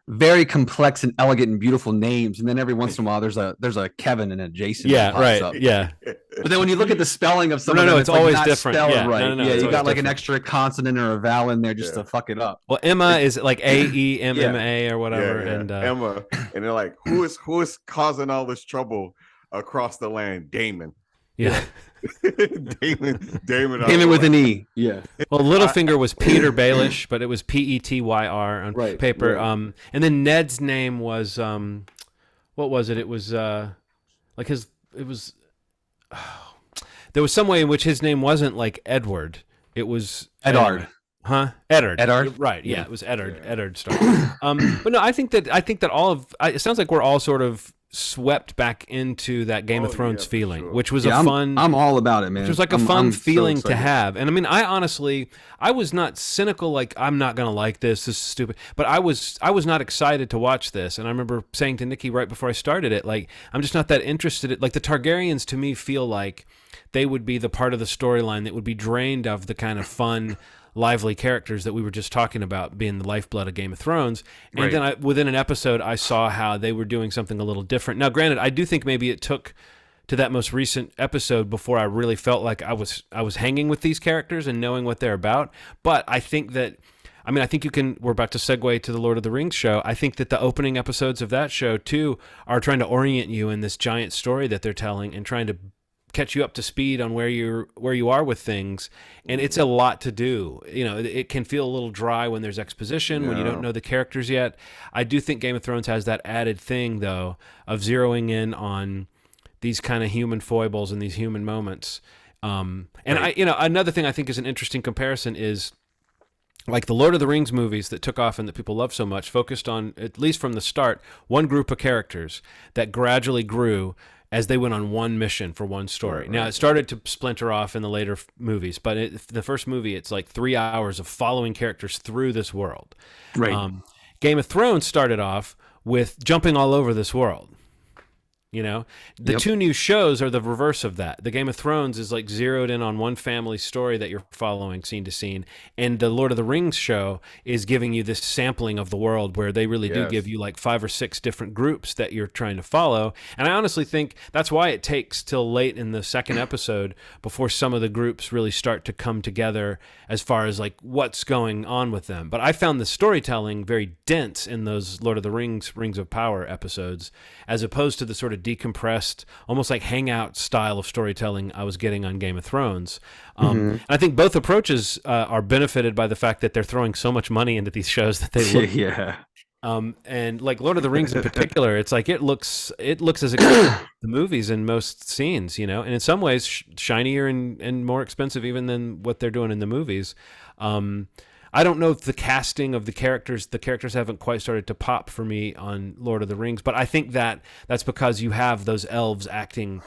very complex and elegant and beautiful names, and then every once in a while there's a Kevin and a Jason. Yeah, right. Up. Yeah. But then when you look at the spelling of some of them, it's always different. Yeah, right. Yeah, you got like an extra consonant or a vowel in there just to fuck it up. Well, Emma is like AEMMA or whatever, and Emma, and they're like, who is causing all this trouble across the land? Damon. Yeah. Damon with an E. Yeah. Well, Littlefinger was Peter Baelish, but it was Petyr on paper. Right. And then Ned's name was what was it? It was there was some way in which his name wasn't like Edward. It was Eddard. Eddard. Eddard. Right. Yeah, it was Eddard. Yeah. Eddard Stark. But no, I think that it sounds like we're all sort of swept back into that Game of Thrones feeling, which was a fun. I'm all about it, man. Which was like a fun feeling to have. And I mean, I was not cynical, like I'm not gonna like this. This is stupid. But I was not excited to watch this. And I remember saying to Nikki right before I started it, like I'm just not that interested. Like the Targaryens to me feel like they would be the part of the storyline that would be drained of the kind of fun, lively characters that we were just talking about being the lifeblood of Game of Thrones. And then within an episode, I saw how they were doing something a little different. Now, granted, I do think maybe it took to that most recent episode before I really felt like I was hanging with these characters and knowing what they're about. But I think that, I think we're about to segue to the Lord of the Rings show. I think that the opening episodes of that show, too, are trying to orient you in this giant story that they're telling and trying to catch you up to speed on where you are with things, and it's a lot to do. It can feel a little dry when there's exposition, when you don't know the characters yet. I do think Game of Thrones has that added thing, though, of zeroing in on these kind of human foibles and these human moments. Another thing I think is an interesting comparison is like the Lord of the Rings movies that took off and that people love so much focused on, at least from the start, one group of characters that gradually grew as they went on one mission for one story. Now, it started to splinter off in the later movies, but the first movie, it's like 3 hours of following characters through this world. Right. Game of Thrones started off with jumping all over this world. The two new shows are the reverse of that. The Game of Thrones is like zeroed in on one family story that you're following scene to scene, and the Lord of the Rings show is giving you this sampling of the world where they really do give you like 5 or 6 different groups that you're trying to follow. And I honestly think that's why it takes till late in the second episode before some of the groups really start to come together as far as like what's going on with them. But I found the storytelling very dense in those Lord of the Rings of Power episodes, as opposed to the sort of decompressed, almost like hangout style of storytelling I was getting on Game of Thrones. And I think both approaches are benefited by the fact that they're throwing so much money into these shows that they look. And like Lord of the Rings in particular, it's like it looks as expensive as the movies in most scenes, and in some ways shinier and more expensive even than what they're doing in the movies. I don't know if the casting of the characters haven't quite started to pop for me on Lord of the Rings, but I think that's because you have those elves acting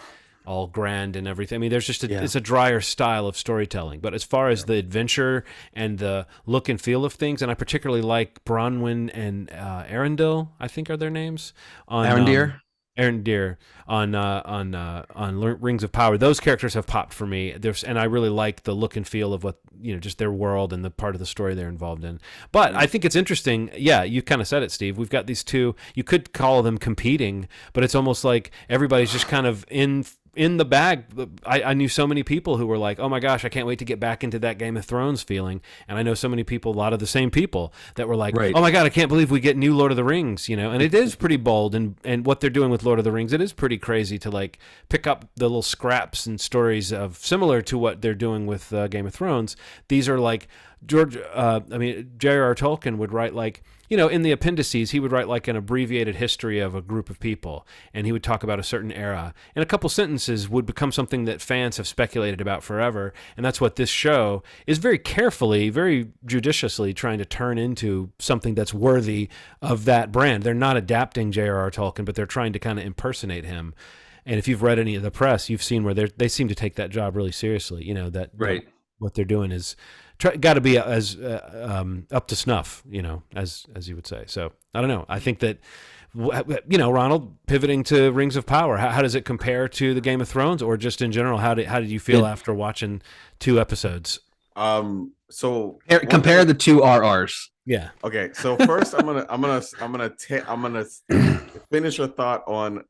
all grand and everything. I mean, there's just it's a drier style of storytelling. But as far as the adventure and the look and feel of things, and I particularly like Bronwyn and Arundel, I think are their names. Arendir on Rings of Power. Those characters have popped for me. And I really like the look and feel of what just their world and the part of the story they're involved in. But I think it's interesting. Yeah, you kind of said it, Steve. We've got these two. You could call them competing, but it's almost like everybody's just kind of in the bag. I knew so many people who were like, oh my gosh, I can't wait to get back into that Game of Thrones feeling. And I know so many people, a lot of the same people that were like, oh my God, I can't believe we get new Lord of the Rings, and it is pretty bold. And what they're doing with Lord of the Rings, it is pretty crazy to like pick up the little scraps and stories of similar to what they're doing with Game of Thrones. These are like J.R.R. Tolkien would write like, in the appendices, he would write like an abbreviated history of a group of people, and he would talk about a certain era. And a couple sentences would become something that fans have speculated about forever. And that's what this show is very carefully, very judiciously trying to turn into something that's worthy of that brand. They're not adapting J.R.R. Tolkien, but they're trying to kind of impersonate him. And if you've read any of the press, you've seen where they seem to take that job really seriously. What they're doing is got to be as up to snuff, as you would say. So I don't know. I think that, Ronald, pivoting to Rings of Power, how does it compare to the Game of Thrones, or just in general? How did you feel after watching 2 episodes? So compare the 2 RRs. Yeah. Okay. So first, I'm gonna finish a thought on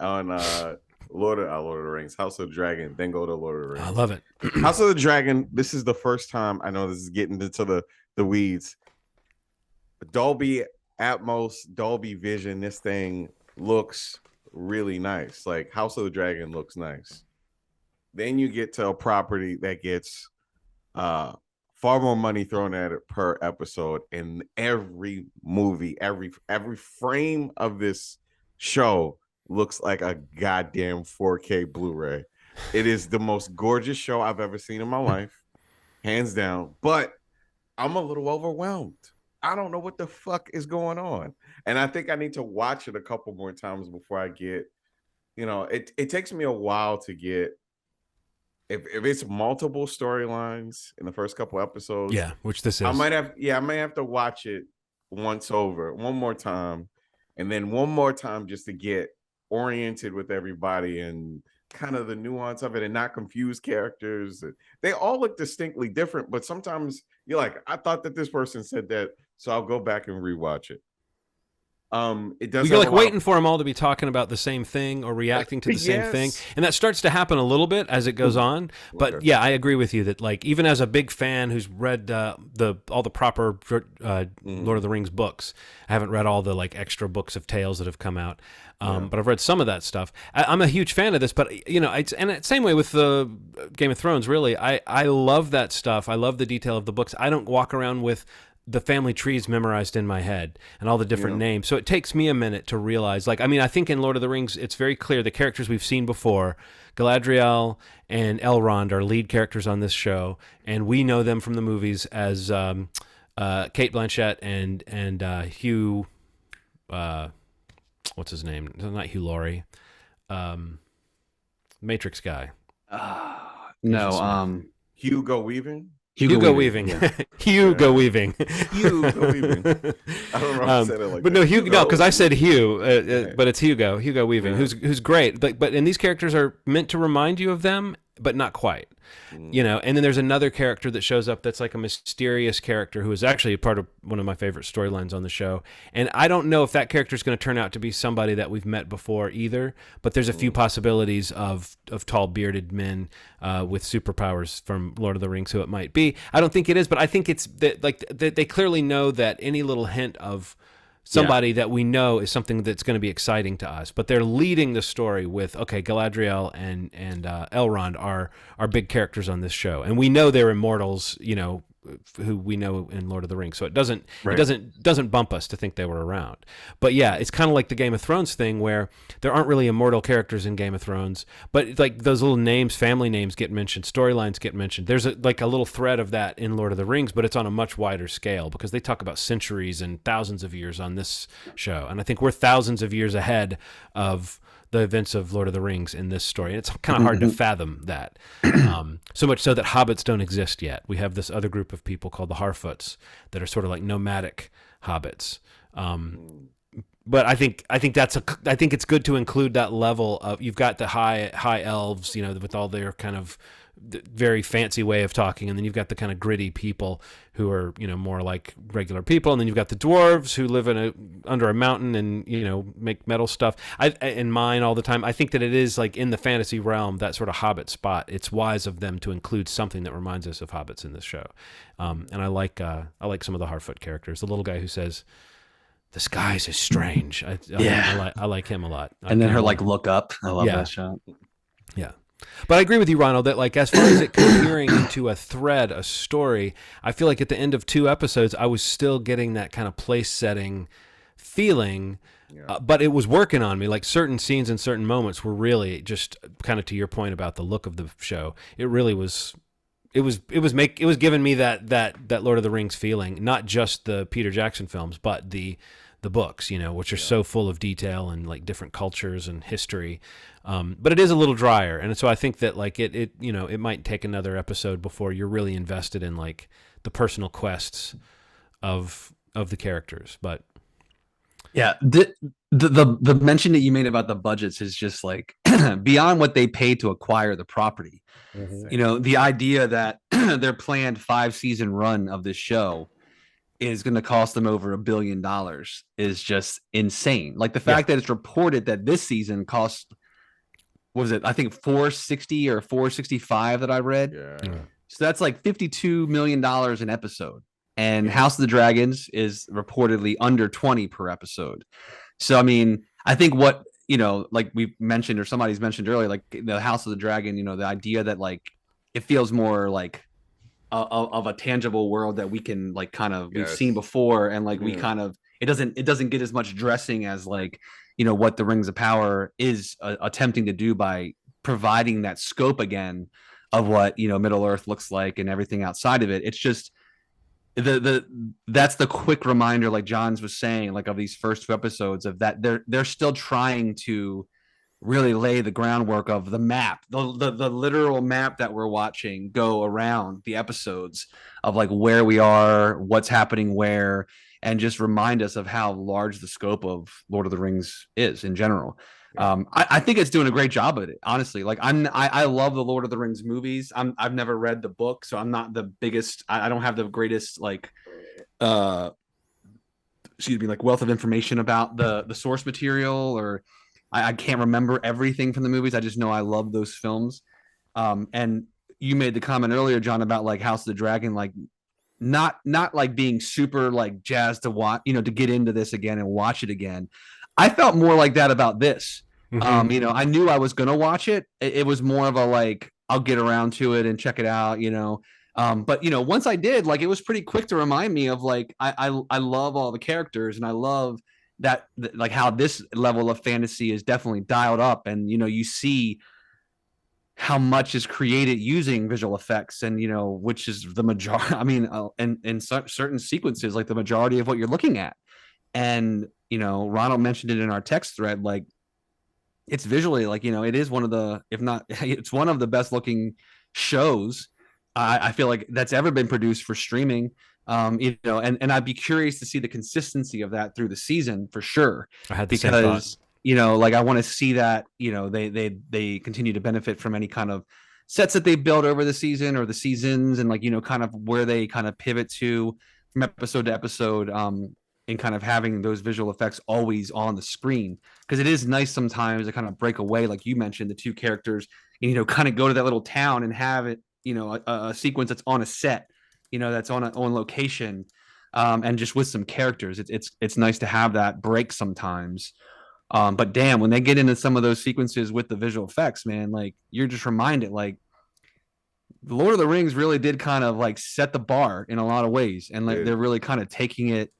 Lord of the Rings, House of the Dragon, then go to Lord of the Rings. I love it. House of the Dragon, this is the first time, I know this is getting into the weeds. Dolby Atmos, Dolby Vision, this thing looks really nice. Like House of the Dragon looks nice. Then you get to a property that gets far more money thrown at it per episode, and every movie, every frame of this show looks like a goddamn 4K Blu-ray. It is the most gorgeous show I've ever seen in my life, hands down. But I'm a little overwhelmed. I don't know what the fuck is going on. And I think I need to watch it a couple more times before I get, it takes me a while to get, if it's multiple storylines in the first couple episodes. Yeah, which this is. I might have to watch it one more time, and then one more time just to get oriented with everybody and kind of the nuance of it and not confuse characters. They all look distinctly different, but sometimes you're like, I thought that this person said that, so I'll go back and rewatch it. It does. You're like waiting for them all to be talking about the same thing or reacting to the same thing, and that starts to happen a little bit as it goes on. But yeah, I agree with you that like even as a big fan who's read all the proper Lord of the Rings books, I haven't read all the like extra books of tales that have come out, but I've read some of that stuff. I'm a huge fan of this, but it's same way with the Game of Thrones. Really, I love that stuff. I love the detail of the books. I don't walk around with the family trees memorized in my head and all the different names. So it takes me a minute to realize, I think in Lord of the Rings, it's very clear the characters we've seen before, Galadriel and Elrond are lead characters on this show. And we know them from the movies as Kate Blanchett and Hugh, what's his name? Not Hugh Laurie. Matrix guy. No. Hugo Weaving. Hugo Weaving. Yeah. Hugo Weaving. Hugo Weaving. I don't know if I said it like but that. no, Hugo. No, because I said Hugh, Right. but it's Hugo Weaving, Yeah. who's great. But and these characters are meant to remind you of them, but not quite. You know, and then there's another character that shows up that's like a mysterious character who is actually a part of one of my favorite storylines on the show. And I don't know if that character is going to turn out to be somebody that we've met before either, but there's a few possibilities of tall bearded men with superpowers from Lord of the Rings who it might be. I don't think it is, but I think it's that like they clearly know that any little hint of somebody that we know is something that's going to be exciting to us, but they're leading the story with, okay, Galadriel and Elrond are big characters on this show, and we know they're immortals, you know, who we know in Lord of the Rings. So it doesn't bump us to think they were around. But yeah, it's kind of like the Game of Thrones thing where there aren't really immortal characters in Game of Thrones, but like those little names, family names get mentioned, storylines get mentioned. There's like a little thread of that in Lord of the Rings, but it's on a much wider scale because they talk about centuries and thousands of years on this show. And I think we're thousands of years ahead of the events of Lord of the Rings in this story. And it's kind of hard to fathom that. So much so that hobbits don't exist yet. We have this other group of people called the Harfoots that are sort of like nomadic hobbits. But I think it's good to include that level of, you've got the high elves, you know, with all their kind of very fancy way of talking, and then you've got the kind of gritty people who are, you know, more like regular people, and then you've got the dwarves who live under a mountain and, you know, make metal stuff. In mine all the time. I think that it is like in the fantasy realm, that sort of hobbit spot. It's wise of them to include something that reminds us of hobbits in this show, and I like some of the Harfoot characters. The little guy who says, "The skies is strange." I like him a lot. And then her like look up. I love that shot. Yeah. But I agree with you, Ronald, that like as far as it cohering into a thread, a story, I feel like at the end of 2 episodes, I was still getting that kind of place setting feeling, but it was working on me. Like certain scenes and certain moments were really just kind of to your point about the look of the show. It really was. It was giving me that Lord of the Rings feeling, not just the Peter Jackson films, but the books, you know, which are so full of detail and like different cultures and history. But it is a little drier, and so I think that like it you know, it might take another episode before you're really invested in like the personal quests of the characters. But yeah, the mention that you made about the budgets is just like beyond what they paid to acquire the property. You know, the idea that their planned 5-season run of this show is going to cost them over $1 billion is just insane. Like the fact that it's reported that this season cost, was it, I think 460 or 465 that I read. So that's like $52 million an episode. And House of the Dragons is reportedly under 20 per episode. So, I mean, I think what, you know, like we mentioned, or somebody's mentioned earlier, like the House of the Dragon, you know, the idea that like it feels more like of a tangible world that we can like kind of we've seen before, and like we kind of it doesn't get as much dressing as like, you know, what the Rings of Power is attempting to do by providing that scope again of what, you know, Middle Earth looks like and everything outside of it. It's just that's the quick reminder, like Johns was saying, like of these first 2 episodes of that they're still trying to really lay the groundwork of the map, the literal map that we're watching go around the episodes of like where we are, what's happening where, and just remind us of how large the scope of Lord of the Rings is in general. I think it's doing a great job at it, honestly. Like I love the Lord of the Rings movies. I've never read the book, so I'm not the biggest. I don't have the greatest like like wealth of information about the source material, or I can't remember everything from the movies. I just know I love those films. And you made the comment earlier, John, about like House of the Dragon, like not like being super like jazzed to watch, you know, to get into this again and watch it again. I felt more like that about this. You know, I knew I was going to watch it. It was more of a like, I'll get around to it and check it out, you know. But you know, once I did, like, it was pretty quick to remind me of like, I love all the characters, and I love that like how this level of fantasy is definitely dialed up, and you know, you see how much is created using visual effects, and you know, which is the majority. I mean, and in certain sequences, like the majority of what you're looking at. And you know, Ronald mentioned it in our text thread, like it's visually like, you know, it is one of the, if not, it's one of the best looking shows I feel like that's ever been produced for streaming. And I'd be curious to see the consistency of that through the season for sure, I had the same thought. because like I want to see that they continue to benefit from any kind of sets that they build over the season or the seasons, and like kind of where they kind of pivot to from episode to episode, and kind of having those visual effects always on the screen, because it is nice sometimes to kind of break away, like you mentioned, the two characters, and kind of go to that little town and have it a sequence that's on a set, that's on location, and just with some characters. It's nice to have that break sometimes. But damn, when they get into some of those sequences with the visual effects, man, like you're just reminded, like the Lord of the Rings really did kind of like set the bar in a lot of ways, and like they're really kind of taking it,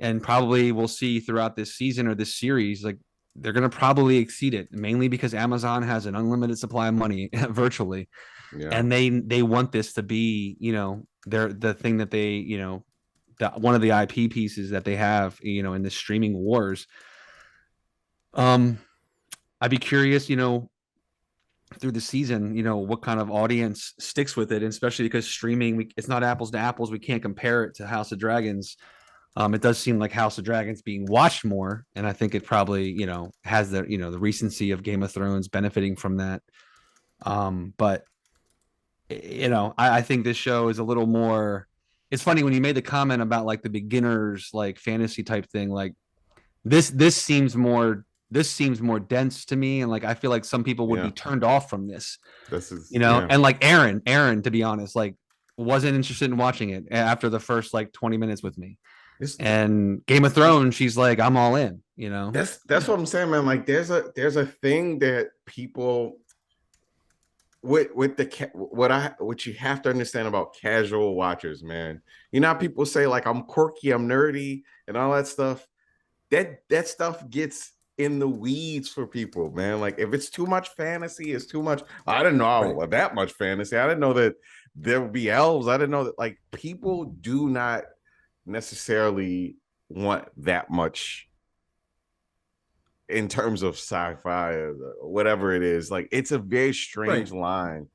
and probably we'll see throughout this season or this series, like they're going to probably exceed it, mainly because Amazon has an unlimited supply of money virtually. Yeah. And they want this to be, the thing that they, one of the IP pieces that they have, in the streaming wars. I'd be curious, through the season, what kind of audience sticks with it, and especially because streaming, it's not apples to apples. We can't compare it to House of Dragons. It does seem like House of Dragons being watched more, and I think it probably, has the, the recency of Game of Thrones benefiting from that. But I think this show is a little more. It's funny when you made the comment about like the beginners, like fantasy type thing. Like this seems more dense to me, and like I feel like some people would be turned off from this. This is and like Aaron, to be honest, like wasn't interested in watching it after the first like 20 minutes with me. And Game of Thrones, she's like, I'm all in. That's what I'm saying, man. Like there's a thing that people. What you have to understand about casual watchers, man. How people say like I'm quirky, I'm nerdy, and all that stuff. That stuff gets in the weeds for people, man. Like if it's too much fantasy, it's too much. I didn't know that much fantasy. I didn't know that there would be elves. I didn't know that. Like people do not necessarily want that much in terms of sci-fi or whatever it is. Like it's a very strange line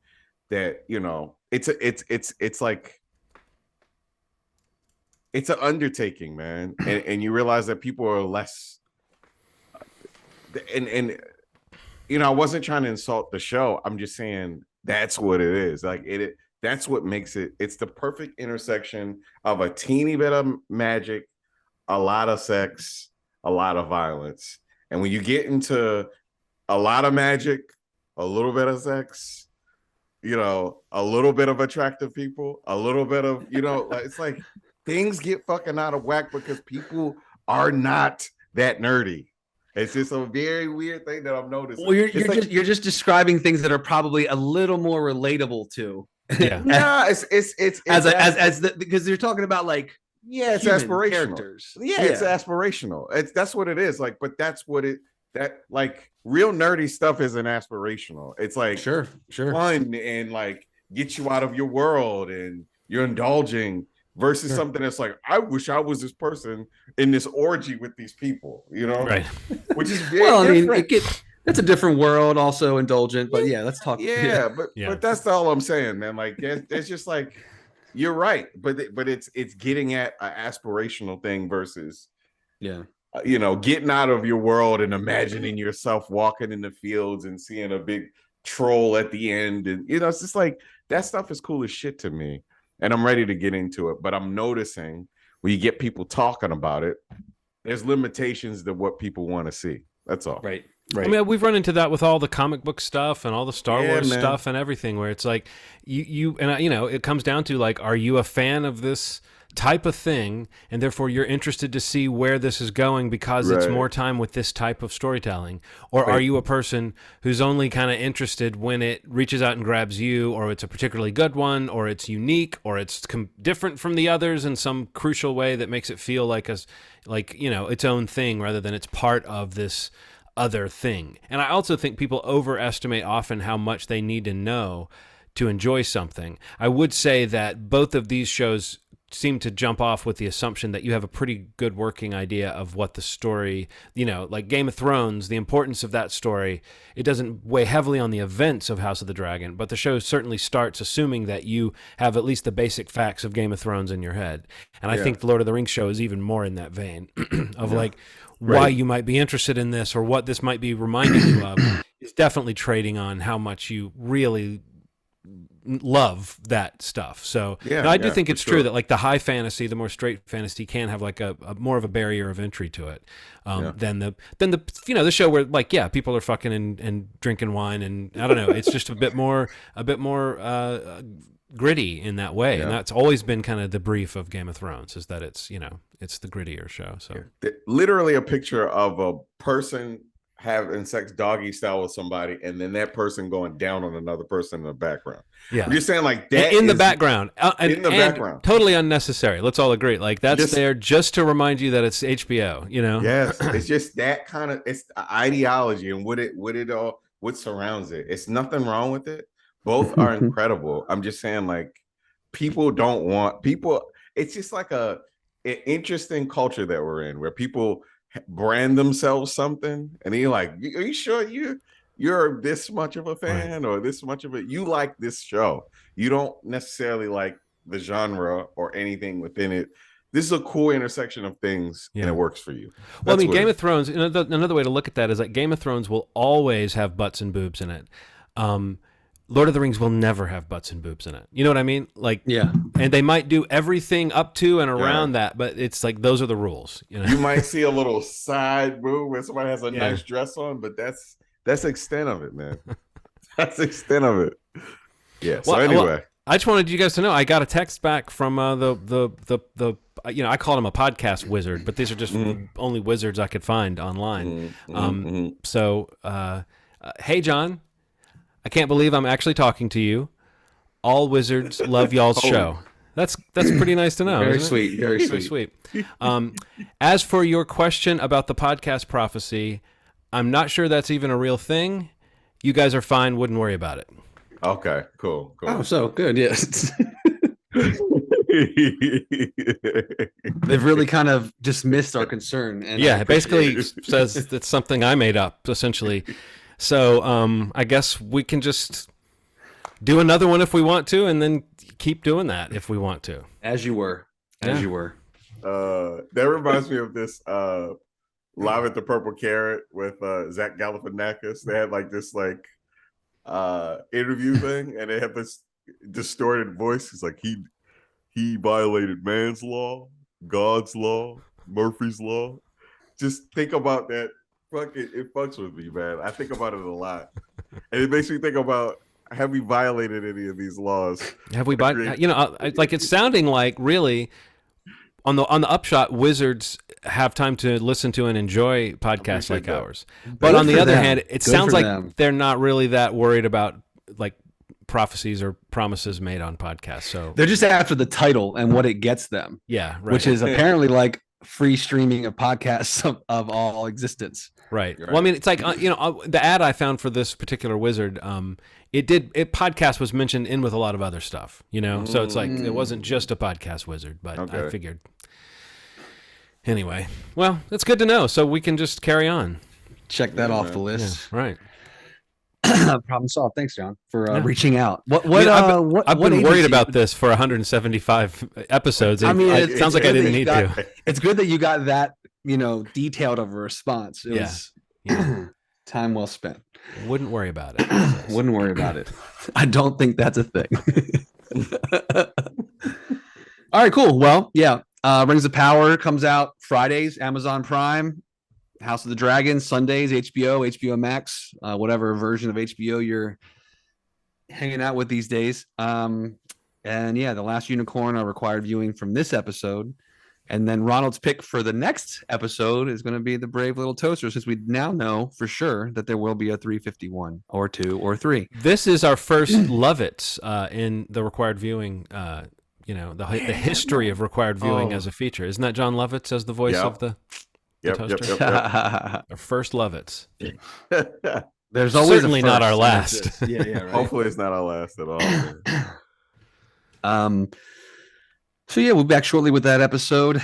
that it's like it's an undertaking, man. And you realize that people are less and I wasn't trying to insult the show. I'm just saying that's what it is. Like that's what makes it. It's the perfect intersection of a teeny bit of magic, a lot of sex, a lot of violence. And when you get into a lot of magic, a little bit of sex, a little bit of attractive people, a little bit of, it's like things get fucking out of whack because people are not that nerdy. It's just a very weird thing that I'm noticing. Well, you're just describing things that are probably a little more relatable to. Yeah. No, it's because you're talking about like. Yeah, it's aspirational. Characters. Yeah, it's aspirational. That's what it is. Like, but that's what like real nerdy stuff isn't aspirational. It's like sure fun and like get you out of your world and you're indulging versus something that's like, I wish I was this person in this orgy with these people, right? Which is very different. That's a different world, also indulgent. But let's talk. But that's all I'm saying, man. Like, it's just like. You're right, but it's getting at an aspirational thing versus, getting out of your world and imagining yourself walking in the fields and seeing a big troll at the end, and it's just like that stuff is cool as shit to me, and I'm ready to get into it. But I'm noticing when you get people talking about it, there's limitations to what people want to see. That's all. Right. I mean, we've run into that with all the comic book stuff and all the Star Wars stuff and everything, where it's like it comes down to like, are you a fan of this type of thing, and therefore you're interested to see where this is going because it's more time with this type of storytelling, or are you a person who's only kind of interested when it reaches out and grabs you, or it's a particularly good one, or it's unique, or it's different from the others in some crucial way that makes it feel like its own thing rather than it's part of this other thing. And I also think people overestimate often how much they need to know to enjoy something. I would say that both of these shows seem to jump off with the assumption that you have a pretty good working idea of what the story, like Game of Thrones, the importance of that story, it doesn't weigh heavily on the events of House of the Dragon, but the show certainly starts assuming that you have at least the basic facts of Game of Thrones in your head. And I think the Lord of the Rings show is even more in that vein of like why you might be interested in this or what this might be reminding you of is definitely trading on how much you really love that stuff. So I do think it's true that like the high fantasy, the more straight fantasy can have like a more of a barrier of entry to it than the the show where like people are fucking and drinking wine and I don't know, it's just a bit more gritty in that way, and that's always been kind of the brief of Game of Thrones is that it's it's the grittier show. So literally a picture of a person having sex doggy style with somebody, and then that person going down on another person in the background. Yeah, you're saying like that in the background, in the background, totally unnecessary. Let's all agree, like that's there just to remind you that it's HBO. Yes, it's just that kind of it's ideology and what surrounds it. It's nothing wrong with it. Both are incredible. I'm just saying, like people don't want people. It's just like an interesting culture that we're in, where people brand themselves something and you're like, are you sure you're this much of a fan or this much of it? You like this show. You don't necessarily like the genre or anything within it. This is a cool intersection of things and it works for you. Well, I mean, Game of Thrones, another way to look at that is that Game of Thrones will always have butts and boobs in it. Lord of the Rings will never have butts and boobs in it. You know what I mean? Like, and they might do everything up to and around that, but it's like those are the rules. You might see a little side boob where somebody has a nice dress on, but that's the extent of it, man. That's the extent of it. Yeah. So anyway, I just wanted you guys to know I got a text back from the I called him a podcast wizard, but these are just only wizards I could find online. So, hey John. I can't believe I'm actually talking to you. All wizards love y'all's show. That's pretty nice to know. Very sweet. Very sweet. As for your question about the podcast prophecy, I'm not sure that's even a real thing. You guys are fine. Wouldn't worry about it. Okay, cool. Oh, so good. Yes. They've really kind of dismissed our concern. And it basically says it's something I made up, essentially. So I guess we can just do another one if we want to, and then keep doing that if we want to. As you were. That reminds me of this Live at the Purple Carrot with Zach Galifianakis. They had like this interview thing, and they have this distorted voice. He's like, he violated man's law, God's law, Murphy's law. Just think about that. It fucks with me, man. I think about it a lot, and it makes me think about: have we violated any of these laws? Have we? Like it's sounding like really on the upshot, wizards have time to listen to and enjoy podcasts like ours. But on the other hand, it sounds like they're not really that worried about like prophecies or promises made on podcasts. So they're just after the title and what it gets them. Yeah, right. Which is apparently like free streaming of podcasts of all existence. Right. Well, I mean, it's like the ad I found for this particular wizard, podcast was mentioned in with a lot of other stuff, so it's like it wasn't just a podcast wizard, but I figured. Anyway, well, that's good to know. So we can just carry on. Check that off the list. Yeah, right. Problem solved. Thanks, John, for reaching out. I've been worried about this for 175 episodes. I mean, it sounds like I didn't need to. It's good that you got that, detailed of a response. It was time well spent. Wouldn't worry about it. Wouldn't worry about it. I don't think that's a thing. All right, cool. Well, Rings of Power comes out Fridays, Amazon Prime. House of the Dragon Sundays, HBO Max, whatever version of HBO you're hanging out with these days. The Last Unicorn are required viewing from this episode. And then Ronald's pick for the next episode is going to be The Brave Little Toaster, since we now know for sure that there will be a 351 or 2 or 3. This is our first Lovitz in the required viewing, the history of required viewing as a feature. Isn't that John Lovitz as the voice of the... Yep. Our first Lovitz. There's always certainly not our last. Right. Hopefully, it's not our last at all. So yeah, we'll be back shortly with that episode.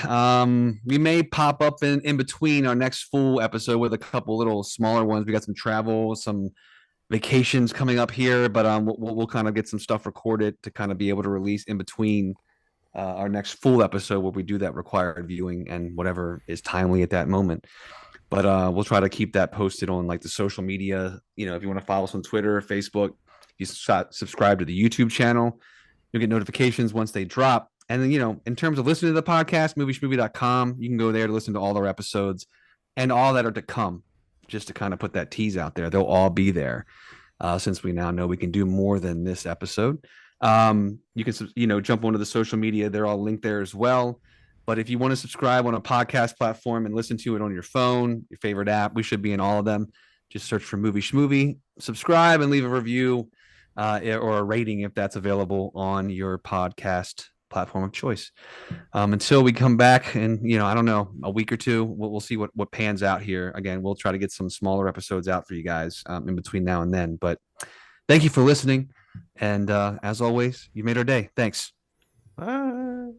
We may pop up in between our next full episode with a couple little smaller ones. We got some travel, some vacations coming up here, but we'll kind of get some stuff recorded to kind of be able to release in between our next full episode where we do that required viewing and whatever is timely at that moment. But we'll try to keep that posted on like the social media. You know, if you want to follow us on Twitter, Facebook, if you subscribe to the YouTube channel, you'll get notifications once they drop. And then, you know, in terms of listening to the podcast, movieschmovie.com, you can go there to listen to all our episodes and all that are to come, just to kind of put that tease out there. They'll all be there since we now know we can do more than this episode. You can, you know, jump onto the social media. They're all linked there as well. But if you want to subscribe on a podcast platform and listen to it on your phone, your favorite app, we should be in all of them. Just search for Movie Schmovie, subscribe, and leave a review or a rating if that's available on your podcast platform of choice. Until we come back in, you know, I don't know, a week or two, we'll see what pans out here. Again, we'll try to get some smaller episodes out for you guys in between now and then. But thank you for listening. And as always, you made our day. Thanks. Bye.